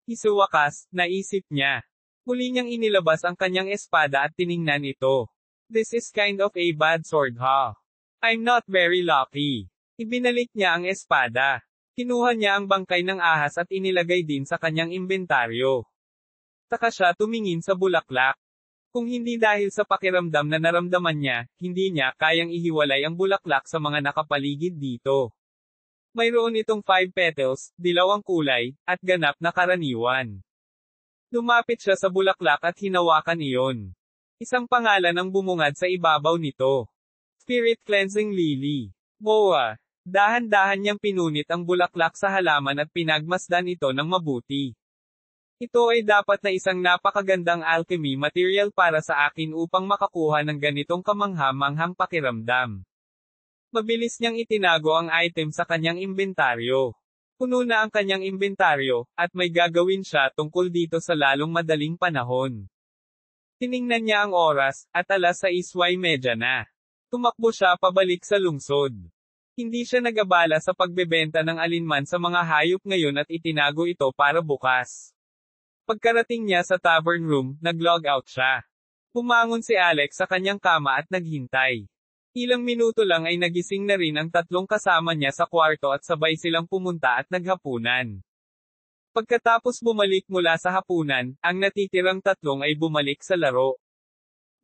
Sa wakas, naisip niya. Muli niyang inilabas ang kanyang espada at tiningnan ito. This is kind of a bad sword, huh? I'm not very lucky. Ibinalik niya ang espada. Kinuha niya ang bangkay ng ahas at inilagay din sa kanyang inventaryo. Taka siya tumingin sa bulaklak. Kung hindi dahil sa pakiramdam na naramdaman niya, hindi niya kayang ihiwalay ang bulaklak sa mga nakapaligid dito. Mayroon itong 5 petals, dilaw ang kulay, at ganap na karaniwan. Lumapit siya sa bulaklak at hinawakan iyon. Isang pangalan ang bumungad sa ibabaw nito. Spirit Cleansing Lily. Boa. Dahan-dahan niyang pinunit ang bulaklak sa halaman at pinagmasdan ito ng mabuti. Ito ay dapat na isang napakagandang alchemy material para sa akin upang makakuha ng ganitong kamangha-manghang pakiramdam. Mabilis niyang itinago ang item sa kanyang inventaryo. Puno na ang kanyang inventaryo, at may gagawin siya tungkol dito sa lalong madaling panahon. Tiningnan niya ang oras, at 6:30 na. Tumakbo siya pabalik sa lungsod. Hindi siya nag-abala sa pagbebenta ng alinman sa mga hayop ngayon at itinago ito para bukas. Pagkarating niya sa tavern room, nag-log out siya. Pumangon si Alex sa kanyang kama at naghintay. Ilang minuto lang ay nagising na rin ang 3 kasama niya sa kwarto at sabay silang pumunta at naghapunan. Pagkatapos bumalik mula sa hapunan, ang natitirang 3 ay bumalik sa laro.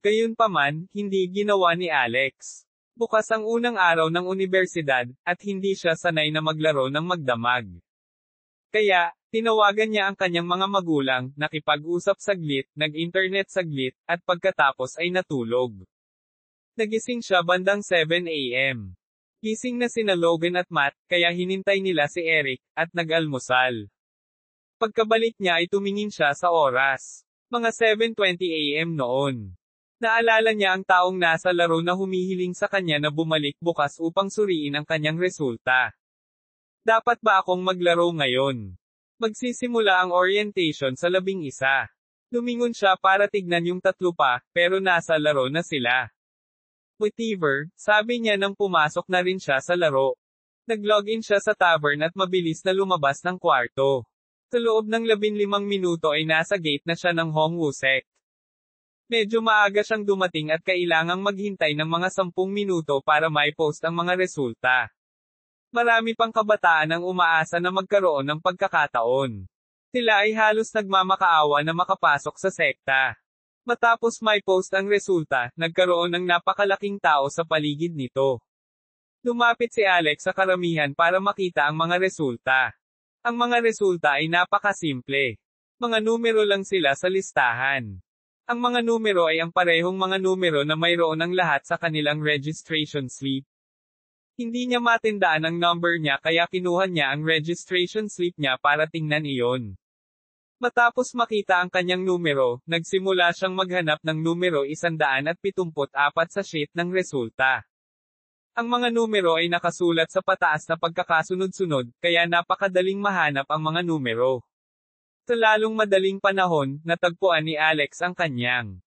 Gayunpaman, hindi ginawa ni Alex. Bukas ang unang araw ng unibersidad, at hindi siya sanay na maglaro ng magdamag. Kaya, tinawagan niya ang kanyang mga magulang, nakipag-usap saglit, nag-internet saglit, at pagkatapos ay natulog. Nagising siya bandang 7 AM. Gising na sina Logan at Matt, kaya hinintay nila si Eric, at nag-almusal. Pagkabalik niya ay tumingin siya sa oras. Mga 7:20 AM noon. Naalala niya ang taong nasa laro na humihiling sa kanya na bumalik bukas upang suriin ang kanyang resulta. Dapat ba akong maglaro ngayon? Magsisimula ang orientation sa 11. Lumingon siya para tignan yung 3 pa, pero nasa laro na sila. Whatever, sabi niya nang pumasok na rin siya sa laro. Nag-login siya sa tavern at mabilis na lumabas ng kwarto. Sa loob ng 15 minuto ay nasa gate na siya ng Hongwu Sect. Medyo maaga siyang dumating at kailangang maghintay ng mga 10 minuto para mai-post ang mga resulta. Marami pang kabataan ang umaasa na magkaroon ng pagkakataon. Sila ay halos nagmamakaawa na makapasok sa sekta. Matapos may post ang resulta, nagkaroon ng napakalaking tao sa paligid nito. Lumapit si Alex sa karamihan para makita ang mga resulta. Ang mga resulta ay napakasimple. Mga numero lang sila sa listahan. Ang mga numero ay ang parehong mga numero na mayroon ang lahat sa kanilang registration slip. Hindi niya matindaan ang number niya kaya kinuha niya ang registration slip niya para tingnan iyon. Matapos makita ang kanyang numero, nagsimula siyang maghanap ng numero 174 sa sheet ng resulta. Ang mga numero ay nakasulat sa pataas na pagkakasunod-sunod, kaya napakadaling mahanap ang mga numero. Sa lalong madaling panahon, natagpuan ni Alex ang kanyang.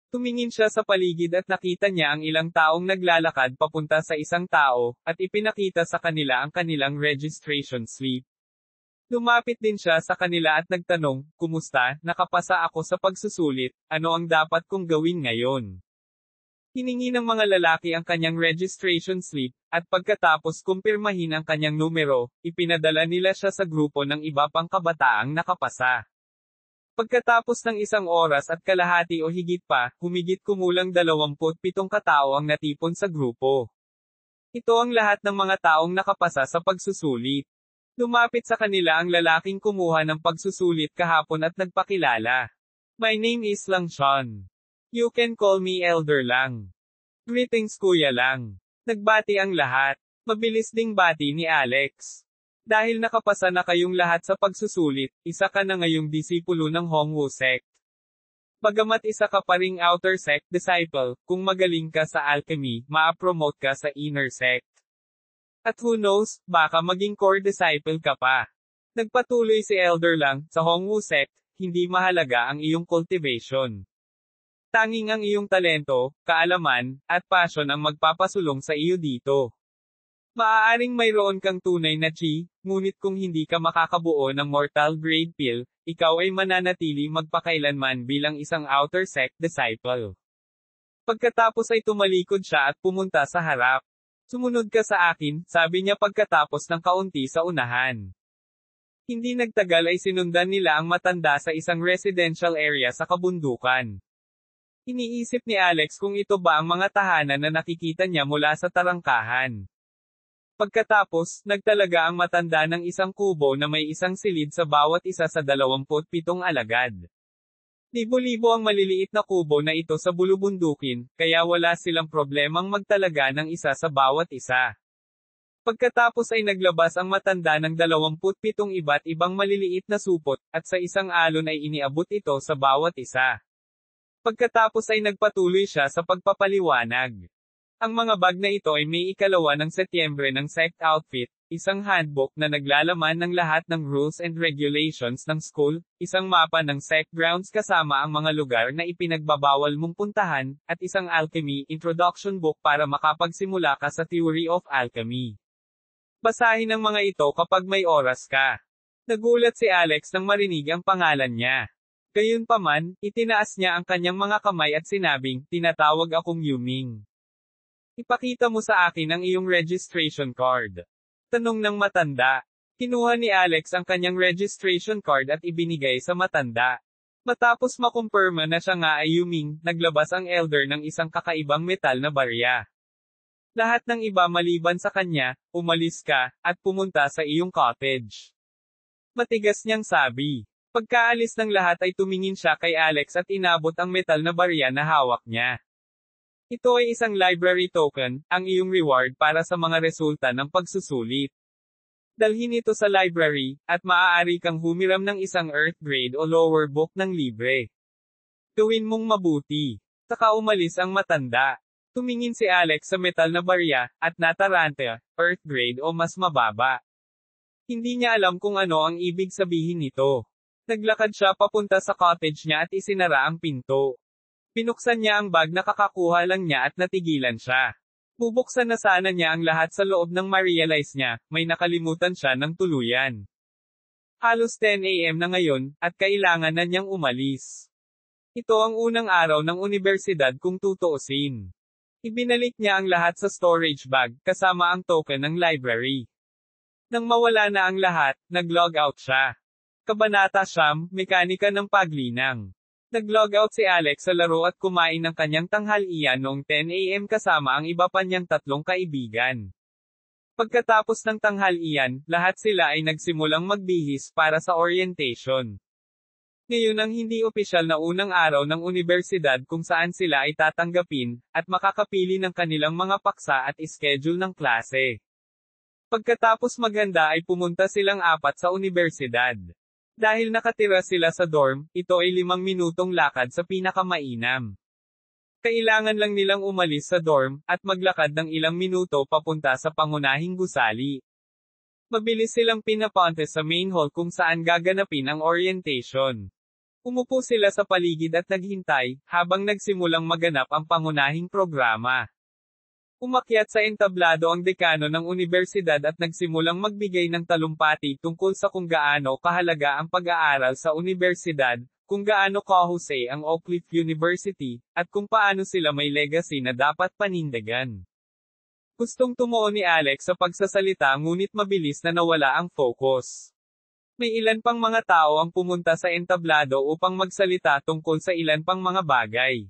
Tumingin siya sa paligid at nakita niya ang ilang taong naglalakad papunta sa isang tao, at ipinakita sa kanila ang kanilang registration slip. Lumapit din siya sa kanila at nagtanong, "Kumusta, nakapasa ako sa pagsusulit, ano ang dapat kong gawin ngayon?" Hiningi ng mga lalaki ang kanyang registration slip, at pagkatapos kumpirmahin ang kanyang numero, ipinadala nila siya sa grupo ng iba pang kabataang nakapasa. Pagkatapos ng 1 oras at kalahati o higit pa, humigit kumulang 27 katao ang natipon sa grupo. Ito ang lahat ng mga taong nakapasa sa pagsusulit. Lumapit sa kanila ang lalaking kumuha ng pagsusulit kahapon at nagpakilala. "My name is Lang Sean. You can call me Elder Lang." "Greetings Kuya Lang." Nagbati ang lahat. Mabilis ding bati ni Alex. Dahil nakapasa na kayong lahat sa pagsusulit, isa ka na ngayong disipulo ng Hongwu sect. Bagamat isa ka pa ring outer sect disciple, kung magaling ka sa alchemy, maa-promote ka sa inner sect. At who knows, baka maging core disciple ka pa. Nagpatuloy si Elder Lang, sa Hongwu sect, hindi mahalaga ang iyong cultivation. Tanging ang iyong talento, kaalaman, at passion ang magpapasulong sa iyo dito. Maaaring mayroon kang tunay na chi, ngunit kung hindi ka makakabuo ng mortal grade pill, ikaw ay mananatili magpakailanman bilang isang outer sect disciple. Pagkatapos ay tumalikod siya at pumunta sa harap. Sumunod ka sa akin, sabi niya pagkatapos ng kaunti sa unahan. Hindi nagtagal ay sinundan nila ang matanda sa isang residential area sa kabundukan. Iniisip ni Alex kung ito ba ang mga tahanan na nakikita niya mula sa tarangkahan. Pagkatapos, nagtalaga ang matanda ng isang kubo na may isang silid sa bawat isa sa 27 alagad. Libo-libo ang maliliit na kubo na ito sa bulubundukin, kaya wala silang problemang magtalaga ng isa sa bawat isa. Pagkatapos ay naglabas ang matanda ng 27 iba't ibang maliliit na supot, at sa isang alon ay iniabot ito sa bawat isa. Pagkatapos ay nagpatuloy siya sa pagpapaliwanag. Ang mga bag na ito ay may 2 ng Setyembre ng sect outfit, isang handbook na naglalaman ng lahat ng rules and regulations ng school, isang mapa ng sect grounds kasama ang mga lugar na ipinagbabawal mong puntahan, at isang alchemy introduction book para makapagsimula ka sa theory of alchemy. Basahin ang mga ito kapag may oras ka. Nagulat si Alex nang marinig ang pangalan niya. Gayunpaman, itinaas niya ang kanyang mga kamay at sinabing, tinatawag akong Yuming. Ipakita mo sa akin ang iyong registration card. Tanong ng matanda. Kinuha ni Alex ang kanyang registration card at ibinigay sa matanda. Matapos makumpirma na siya nga ay Yuming, naglabas ang elder ng isang kakaibang metal na barya. Lahat ng iba maliban sa kanya, umalis ka, at pumunta sa iyong cottage. Matigas niyang sabi. Pagkaalis ng lahat ay tumingin siya kay Alex at inabot ang metal na barya na hawak niya. Ito ay isang library token, ang iyong reward para sa mga resulta ng pagsusulit. Dalhin ito sa library, at maaari kang humiram ng isang earth grade o lower book ng libre. Gawin mong mabuti. Saka umalis ang matanda. Tumingin si Alex sa metal na barya, at natarante, earth grade o mas mababa. Hindi niya alam kung ano ang ibig sabihin nito. Naglakad siya papunta sa cottage niya at isinara ang pinto. Pinuksan niya ang bag na kakakuha lang niya at natigilan siya. Bubuksan na sana niya ang lahat sa loob nang ma-realize niya, may nakalimutan siya ng tuluyan. Halos 10 AM na ngayon, at kailangan na niyang umalis. Ito ang unang araw ng unibersidad kung tutuusin. Ibinalik niya ang lahat sa storage bag, kasama ang token ng library. Nang mawala na ang lahat, nag-log out siya. Kabanata 9, Mekanika ng Paglinang. Nag-log out si Alex sa laro at kumain ng kanyang tanghalian noong 10 AM kasama ang iba pa niyang 3 kaibigan. Pagkatapos ng tanghalian, lahat sila ay nagsimulang magbihis para sa orientation. Ngayon ang hindi opisyal na unang araw ng unibersidad kung saan sila ay tatanggapin, at makakapili ng kanilang mga paksa at schedule ng klase. Pagkatapos maghanda ay pumunta silang 4 sa unibersidad. Dahil nakatira sila sa dorm, ito ay 5 minutong lakad sa pinakamainam. Kailangan lang nilang umalis sa dorm, at maglakad ng ilang minuto papunta sa pangunahing gusali. Mabilis silang pinapunta sa main hall kung saan gaganapin ang orientation. Umupo sila sa paligid at naghintay, habang nagsimulang maganap ang pangunahing programa. Umakyat sa entablado ang dekano ng unibersidad at nagsimulang magbigay ng talumpati tungkol sa kung gaano kahalaga ang pag-aaral sa unibersidad, kung gaano kahusay ang Oak Cliff University, at kung paano sila may legacy na dapat panindigan. Gustong tumuo ni Alex sa pagsasalita ngunit mabilis na nawala ang focus. May ilan pang mga tao ang pumunta sa entablado upang magsalita tungkol sa ilan pang mga bagay.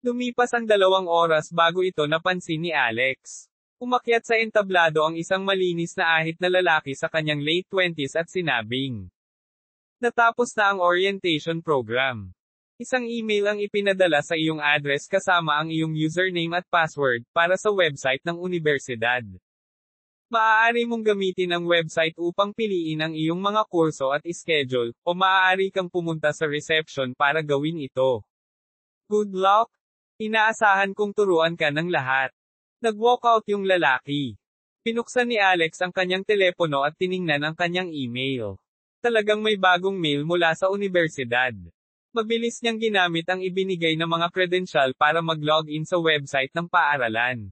Lumipas ang 2 oras bago ito napansin ni Alex. Umakyat sa entablado ang isang malinis na ahit na lalaki sa kanyang late 20s at sinabing, natapos na ang orientation program. Isang email ang ipinadala sa iyong address kasama ang iyong username at password para sa website ng unibersidad. Maaari mong gamitin ang website upang piliin ang iyong mga kurso at schedule, o maaari kang pumunta sa reception para gawin ito. Good luck! Inaasahan kong turuan ka ng lahat. Nag-walkout yung lalaki. Pinuksan ni Alex ang kanyang telepono at tiningnan ang kanyang email. Talagang may bagong mail mula sa unibersidad. Mabilis niyang ginamit ang ibinigay na mga kredensyal para mag-login sa website ng paaralan.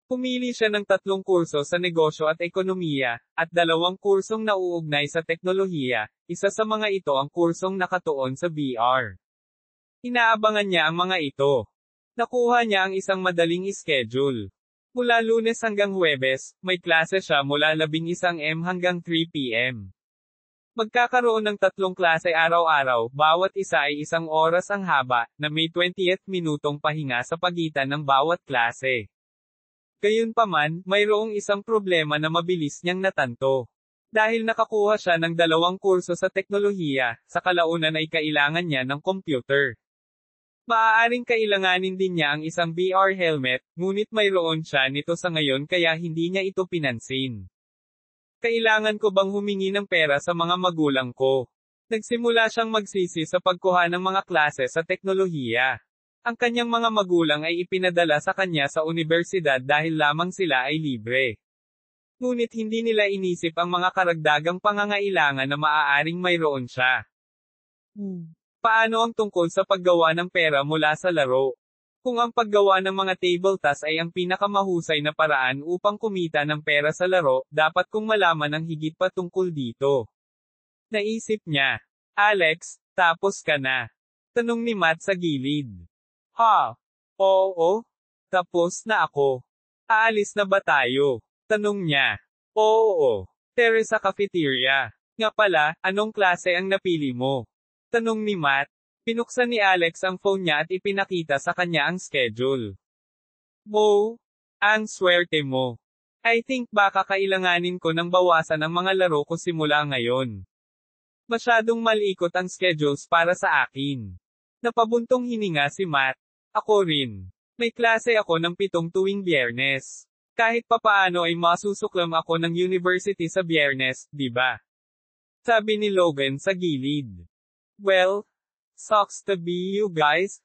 Pumili siya ng 3 kurso sa negosyo at ekonomiya, at 2 kursong nauugnay sa teknolohiya, isa sa mga ito ang kursong nakatuon sa VR. Inaabangan niya ang mga ito. Nakuha niya ang isang madaling schedule. Mula Lunes hanggang Huwebes, may klase siya mula 11 AM hanggang 3 PM. Magkakaroon ng 3 klase araw-araw, bawat isa ay 1 oras ang haba, na may 20 minutong pahinga sa pagitan ng bawat klase. Gayunpaman, mayroong isang problema na mabilis niyang natanto. Dahil nakakuha siya ng 2 kurso sa teknolohiya, sa kalaunan ay kailangan niya ng computer. Maaaring kailanganin din niya ang isang VR helmet, ngunit mayroon siya nito sa ngayon kaya hindi niya ito pinansin. Kailangan ko bang humingi ng pera sa mga magulang ko? Nagsimula siyang magsisi sa pagkuha ng mga klase sa teknolohiya. Ang kanyang mga magulang ay ipinadala sa kanya sa unibersidad dahil lamang sila ay libre. Ngunit hindi nila inisip ang mga karagdagang pangangailangan na maaaring mayroon siya. Paano ang tungkol sa paggawa ng pera mula sa laro? Kung ang paggawa ng mga table tasks ay ang pinakamahusay na paraan upang kumita ng pera sa laro, dapat kong malaman ang higit pa tungkol dito. Naisip niya. Alex, tapos ka na? Tanong ni Matt sa gilid. Ha? Oo? Tapos na ako. Aalis na ba tayo? Tanong niya. Oo. Terrace sa cafeteria. Nga pala, anong klase ang napili mo? Tanong ni Matt. Pinuksan ni Alex ang phone niya at ipinakita sa kanya ang schedule. Mo, ang swerte mo. I think baka kailanganin ko ng bawasan ang mga laro ko simula ngayon. Masyadong malikot ang schedules para sa akin. Napabuntong hininga si Matt. Ako rin. May klase ako ng 7 tuwing Biyernes. Kahit papaano ay masusuklam ako ng university sa Biyernes, di ba? Sabi ni Logan sa gilid. Well, sucks to be you guys.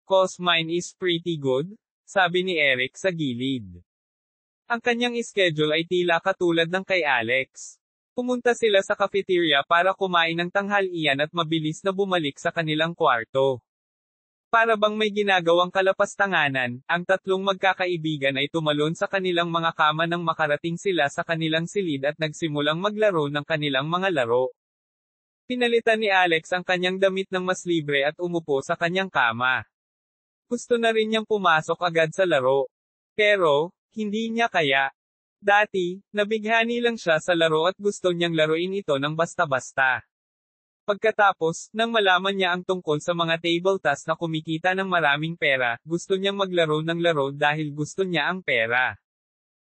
Cause mine is pretty good, sabi ni Eric sa gilid. Ang kanyang schedule ay tila katulad ng kay Alex. Pumunta sila sa cafeteria para kumain ng tanghalian at mabilis na bumalik sa kanilang kwarto. Para bang may ginagawang kalapastanganan, ang 3 magkakaibigan ay tumalon sa kanilang mga kama nang makarating sila sa kanilang silid at nagsimulang maglaro ng kanilang mga laro. Pinalitan ni Alex ang kanyang damit ng mas libre at umupo sa kanyang kama. Gusto na rin niyang pumasok agad sa laro. Pero, hindi niya kaya. Dati, nabighani lang siya sa laro at gusto niyang laruin ito ng basta-basta. Pagkatapos, nang malaman niya ang tungkol sa mga table tasks na kumikita ng maraming pera, gusto niyang maglaro ng laro dahil gusto niya ang pera.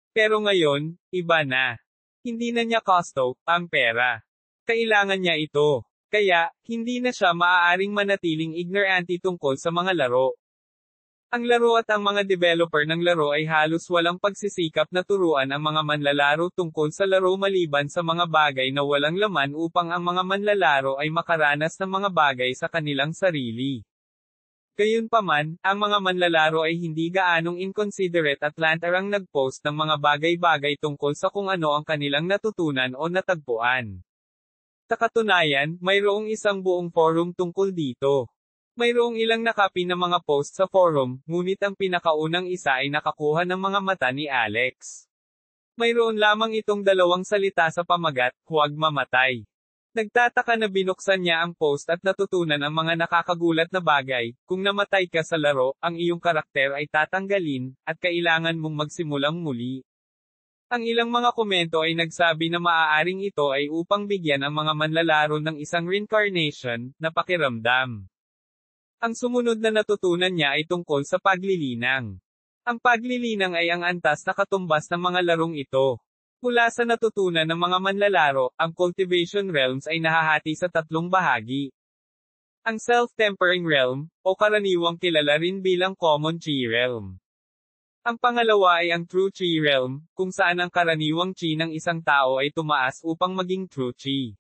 Pero ngayon, iba na. Hindi na niya gusto ang pera. Kailangan niya ito. Kaya, hindi na siya maaaring manatiling ignorante tungkol sa mga laro. Ang laro at ang mga developer ng laro ay halos walang pagsisikap na turuan ang mga manlalaro tungkol sa laro maliban sa mga bagay na walang laman upang ang mga manlalaro ay makaranas ng mga bagay sa kanilang sarili. Gayunpaman, ang mga manlalaro ay hindi gaanong inconsiderate at lantarang nag-post ng mga bagay-bagay tungkol sa kung ano ang kanilang natutunan o natagpuan. Sa katunayan, mayroong isang buong forum tungkol dito. Mayroong ilang nakapi na mga post sa forum, ngunit ang pinakaunang isa ay nakakuha ng mga mata ni Alex. Mayroon lamang itong 2 salita sa pamagat, huwag mamatay. Nagtataka na binuksan niya ang post at natutunan ang mga nakakagulat na bagay. Kung namatay ka sa laro, ang iyong karakter ay tatanggalin, at kailangan mong magsimulang muli. Ang ilang mga komento ay nagsabi na maaaring ito ay upang bigyan ang mga manlalaro ng isang reincarnation na pakiramdam. Ang sumunod na natutunan niya ay tungkol sa paglilinang. Ang paglilinang ay ang antas na katumbas ng mga larong ito. Mula sa natutunan ng mga manlalaro, ang cultivation realms ay nahahati sa 3 bahagi. Ang self-tempering realm, o karaniwang kilala rin bilang common chi realm. Ang pangalawa ay ang True Chi Realm, kung saan ang karaniwang chi ng isang tao ay tumaas upang maging True Chi.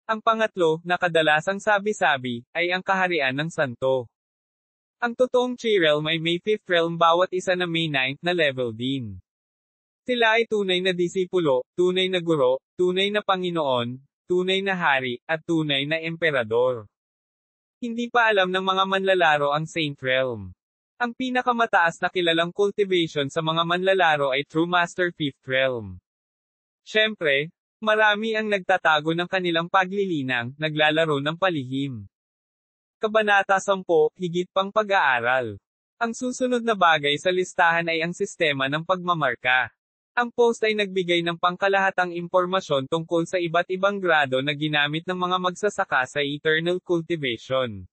Ang pangatlo, na kadalasang sabi-sabi, ay ang kaharian ng santo. Ang totoong Chi Realm ay may 5th realm bawat isa na may 9th na level din. Sila ay tunay na disipulo, tunay na guro, tunay na Panginoon, tunay na hari, at tunay na emperador. Hindi pa alam ng mga manlalaro ang Saint Realm. Ang pinakamataas na kilalang cultivation sa mga manlalaro ay True Master 5th Realm. Siyempre, marami ang nagtatago ng kanilang paglilinang, naglalaro ng palihim. Kabanata 10, higit pang pag-aaral. Ang susunod na bagay sa listahan ay ang sistema ng pagmamarka. Ang post ay nagbigay ng pangkalahatang impormasyon tungkol sa iba't ibang grado na ginamit ng mga magsasaka sa Eternal Cultivation.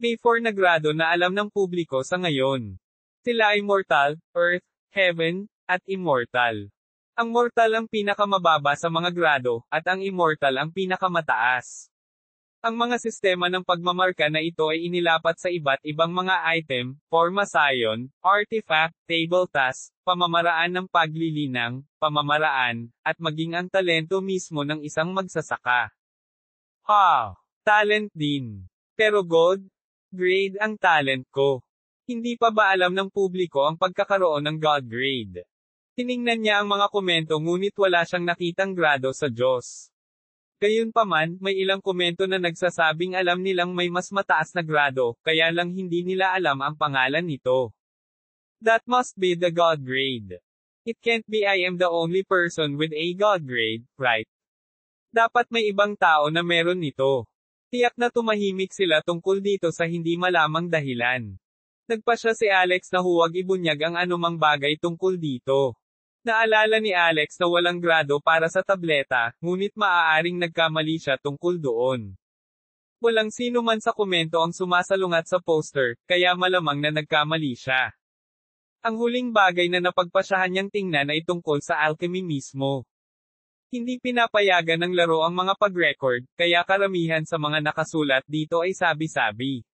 May 4 na grado na alam ng publiko sa ngayon. Sila ay Mortal, Earth, Heaven, at Immortal. Ang Mortal ang pinakamababa sa mga grado, at ang Immortal ang pinakamataas. Ang mga sistema ng pagmamarka na ito ay inilapat sa iba't ibang mga item, forma scion, artifact, table task, pamamaraan ng paglilinang, pamamaraan, at maging ang talento mismo ng isang magsasaka. Talent din. Pero God grade ang talent ko. Hindi pa ba alam ng publiko ang pagkakaroon ng God grade? Tiningnan niya ang mga komento ngunit wala siyang nakitang grado sa Diyos. Gayunpaman, may ilang komento na nagsasabing alam nilang may mas mataas na grado, kaya lang hindi nila alam ang pangalan nito. That must be the God grade. It can't be I am the only person with a God grade, right? Dapat may ibang tao na meron nito. Tiyak na tumahimik sila tungkol dito sa hindi malamang dahilan. Nagpasya si Alex na huwag ibunyag ang anumang bagay tungkol dito. Naalala ni Alex na walang grado para sa tableta, ngunit maaaring nagkamali siya tungkol doon. Walang sino man sa komento ang sumasalungat sa poster, kaya malamang na nagkamali siya. Ang huling bagay na napagpasyahan niyang tingnan ay tungkol sa alchemy mismo. Hindi pinapayagan ng laro ang mga pag-record, kaya karamihan sa mga nakasulat dito ay sabi-sabi.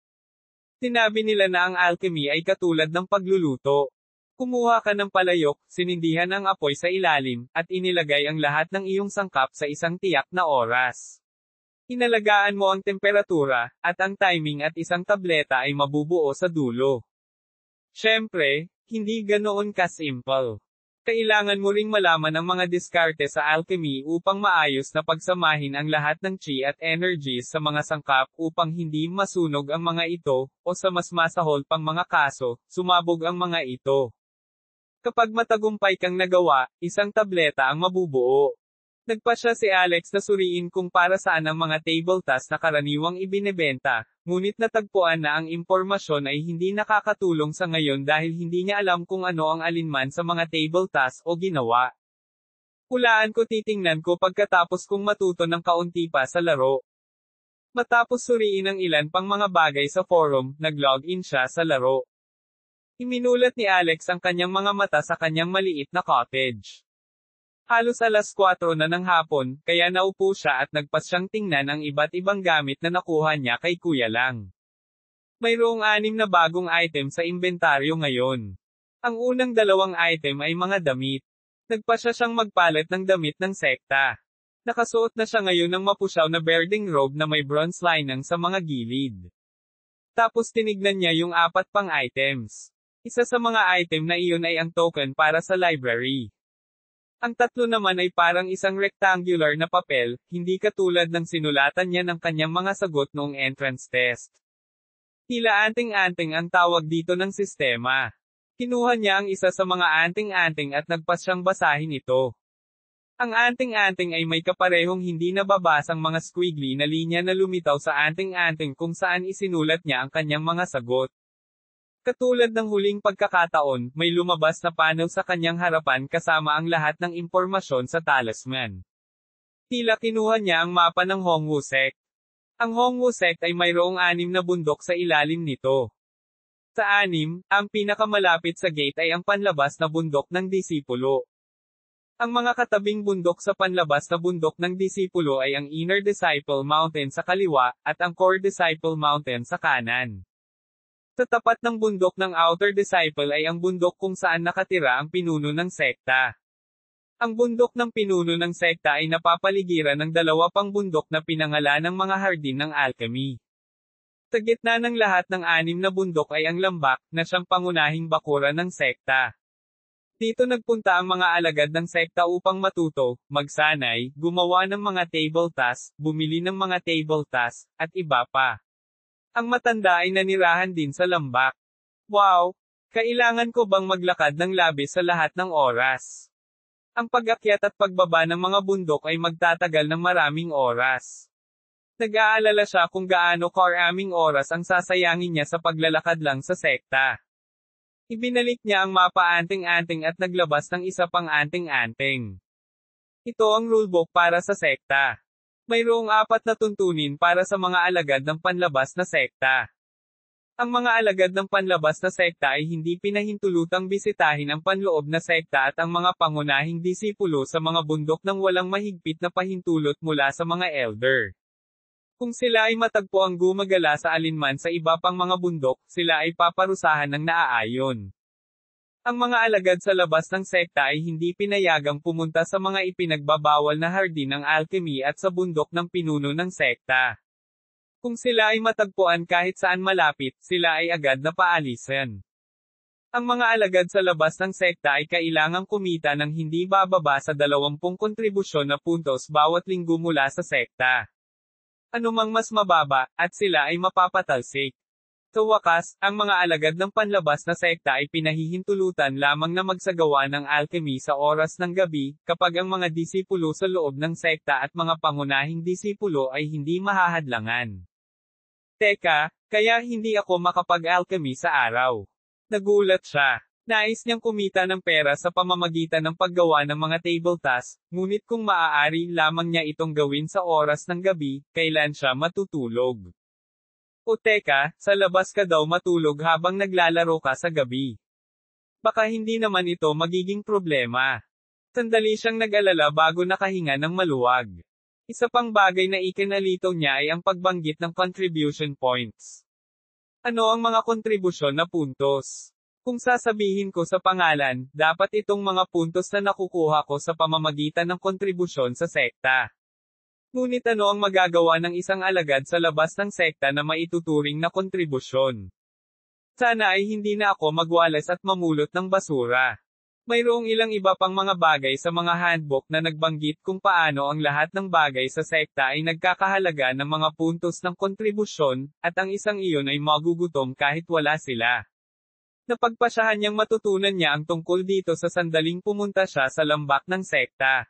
Sinabi nila na ang alchemy ay katulad ng pagluluto. Kumuha ka ng palayok, sinindihan ang apoy sa ilalim, at inilagay ang lahat ng iyong sangkap sa isang tiyak na oras. Inalagaan mo ang temperatura, at ang timing at isang tableta ay mabubuo sa dulo. Siyempre, hindi ganoon ka-simple. Kailangan mo ring malaman ang mga diskarte sa alchemy upang maayos na pagsamahin ang lahat ng chi at energies sa mga sangkap upang hindi masunog ang mga ito, o sa mas masahol pang mga kaso, sumabog ang mga ito. Kapag matagumpay kang nagawa, isang tableta ang mabubuo. Nagpasya si Alex na suriin kung para saan ang mga table task na karaniwang ibinebenta, ngunit natagpuan na ang impormasyon ay hindi nakakatulong sa ngayon dahil hindi niya alam kung ano ang alinman sa mga table task o ginawa. Hulaan ko titingnan ko pagkatapos kong matuto ng kaunti pa sa laro. Matapos suriin ang ilan pang mga bagay sa forum, nag-login siya sa laro. Iminulat ni Alex ang kanyang mga mata sa kanyang maliit na cottage. Halos alas 4 na ng hapon, kaya naupo siya at nagpasyang tingnan ang iba't ibang gamit na nakuha niya kay Kuya Lang. Mayroong 6 na bagong item sa inventaryo ngayon. Ang unang 2 item ay mga damit. Nagpasya siyang magpalit ng damit ng sekta. Nakasuot na siya ngayon ng mapusyaw na berding robe na may bronze lining sa mga gilid. Tapos tinignan niya yung 4 pang items. Isa sa mga item na iyon ay ang token para sa library. Ang 3 naman ay parang isang rectangular na papel, hindi katulad ng sinulatan niya ng kanyang mga sagot noong entrance test. Tila anting-anting ang tawag dito ng sistema. Kinuha niya ang isa sa mga anting-anting at nagpasyang basahin ito. Ang anting-anting ay may kaparehong hindi nababasang mga squiggly na linya na lumitaw sa anting-anting kung saan isinulat niya ang kanyang mga sagot. Katulad ng huling pagkakataon, may lumabas na panel sa kanyang harapan kasama ang lahat ng impormasyon sa talisman. Tila kinuha niya ang mapa ng Hongwu Sect. Ang Hongwu Sect ay mayroong 6 na bundok sa ilalim nito. Sa 6, ang pinakamalapit sa gate ay ang panlabas na bundok ng disipulo. Ang mga katabing bundok sa panlabas na bundok ng disipulo ay ang Inner Disciple Mountain sa kaliwa, at ang Core Disciple Mountain sa kanan. Sa tapat ng bundok ng Outer Disciple ay ang bundok kung saan nakatira ang pinuno ng sekta. Ang bundok ng pinuno ng sekta ay napapaligiran ng dalawa pang bundok na pinangalan ng mga hardin ng alchemy. Sa gitna ng lahat ng anim na bundok ay ang lambak, na siyang pangunahing bakuran ng sekta. Dito nagpunta ang mga alagad ng sekta upang matuto, magsanay, gumawa ng mga table tasks, bumili ng mga table tasks, at iba pa. Ang matanda ay nanirahan din sa lambak. Wow! Kailangan ko bang maglakad ng labis sa lahat ng oras? Ang pag-akyat at pagbaba ng mga bundok ay magtatagal ng maraming oras. Nag-aalala siya kung gaano karaming oras ang sasayangin niya sa paglalakad lang sa sekta. Ibinalik niya ang mapa anting-anting at naglabas ng isa pang anting-anting. Ito ang rulebook para sa sekta. Mayroong 4 na tuntunin para sa mga alagad ng panlabas na sekta. Ang mga alagad ng panlabas na sekta ay hindi pinahintulutang bisitahin ang panloob na sekta at ang mga pangunahing disipulo sa mga bundok ng walang mahigpit na pahintulot mula sa mga elder. Kung sila ay matagpo ang gumagala sa alinman sa iba pang mga bundok, sila ay paparusahan ng naaayon. Ang mga alagad sa labas ng sekta ay hindi pinayagang pumunta sa mga ipinagbabawal na hardin ng alchemy at sa bundok ng pinuno ng sekta. Kung sila ay matagpuan kahit saan malapit, sila ay agad na paalisan. Ang mga alagad sa labas ng sekta ay kailangang kumita ng hindi bababa sa 20 kontribusyon na puntos bawat linggo mula sa sekta. Anumang mas mababa, at sila ay mapapatalsik. Sa wakas, ang mga alagad ng panlabas na sekta ay pinahihintulutan lamang na magsagawa ng alchemy sa oras ng gabi, kapag ang mga disipulo sa loob ng sekta at mga pangunahing disipulo ay hindi mahahadlangan. Teka, kaya hindi ako makapag-alchemy sa araw. Nagulat siya. Nais niyang kumita ng pera sa pamamagitan ng paggawa ng mga table tasks, ngunit kung maaari lamang niya itong gawin sa oras ng gabi, kailan siya matutulog. O teka, sa labas ka daw matulog habang naglalaro ka sa gabi. Baka hindi naman ito magiging problema. Sandali siyang nag-alala bago nakahinga ng maluwag. Isa pang bagay na ikinalito niya ay ang pagbanggit ng contribution points. Ano ang mga kontribusyon na puntos? Kung sasabihin ko sa pangalan, dapat itong mga puntos na nakukuha ko sa pamamagitan ng kontribusyon sa sekta. Ngunit ano ang magagawa ng isang alagad sa labas ng sekta na maituturing na kontribusyon? Sana ay hindi na ako magwalas at mamulot ng basura. Mayroong ilang iba pang mga bagay sa mga handbook na nagbanggit kung paano ang lahat ng bagay sa sekta ay nagkakahalaga ng mga puntos ng kontribusyon, at ang isang iyon ay magugutom kahit wala sila. Napagpasyahan niyang matutunan niya ang tungkol dito sa sandaling pumunta siya sa lambak ng sekta.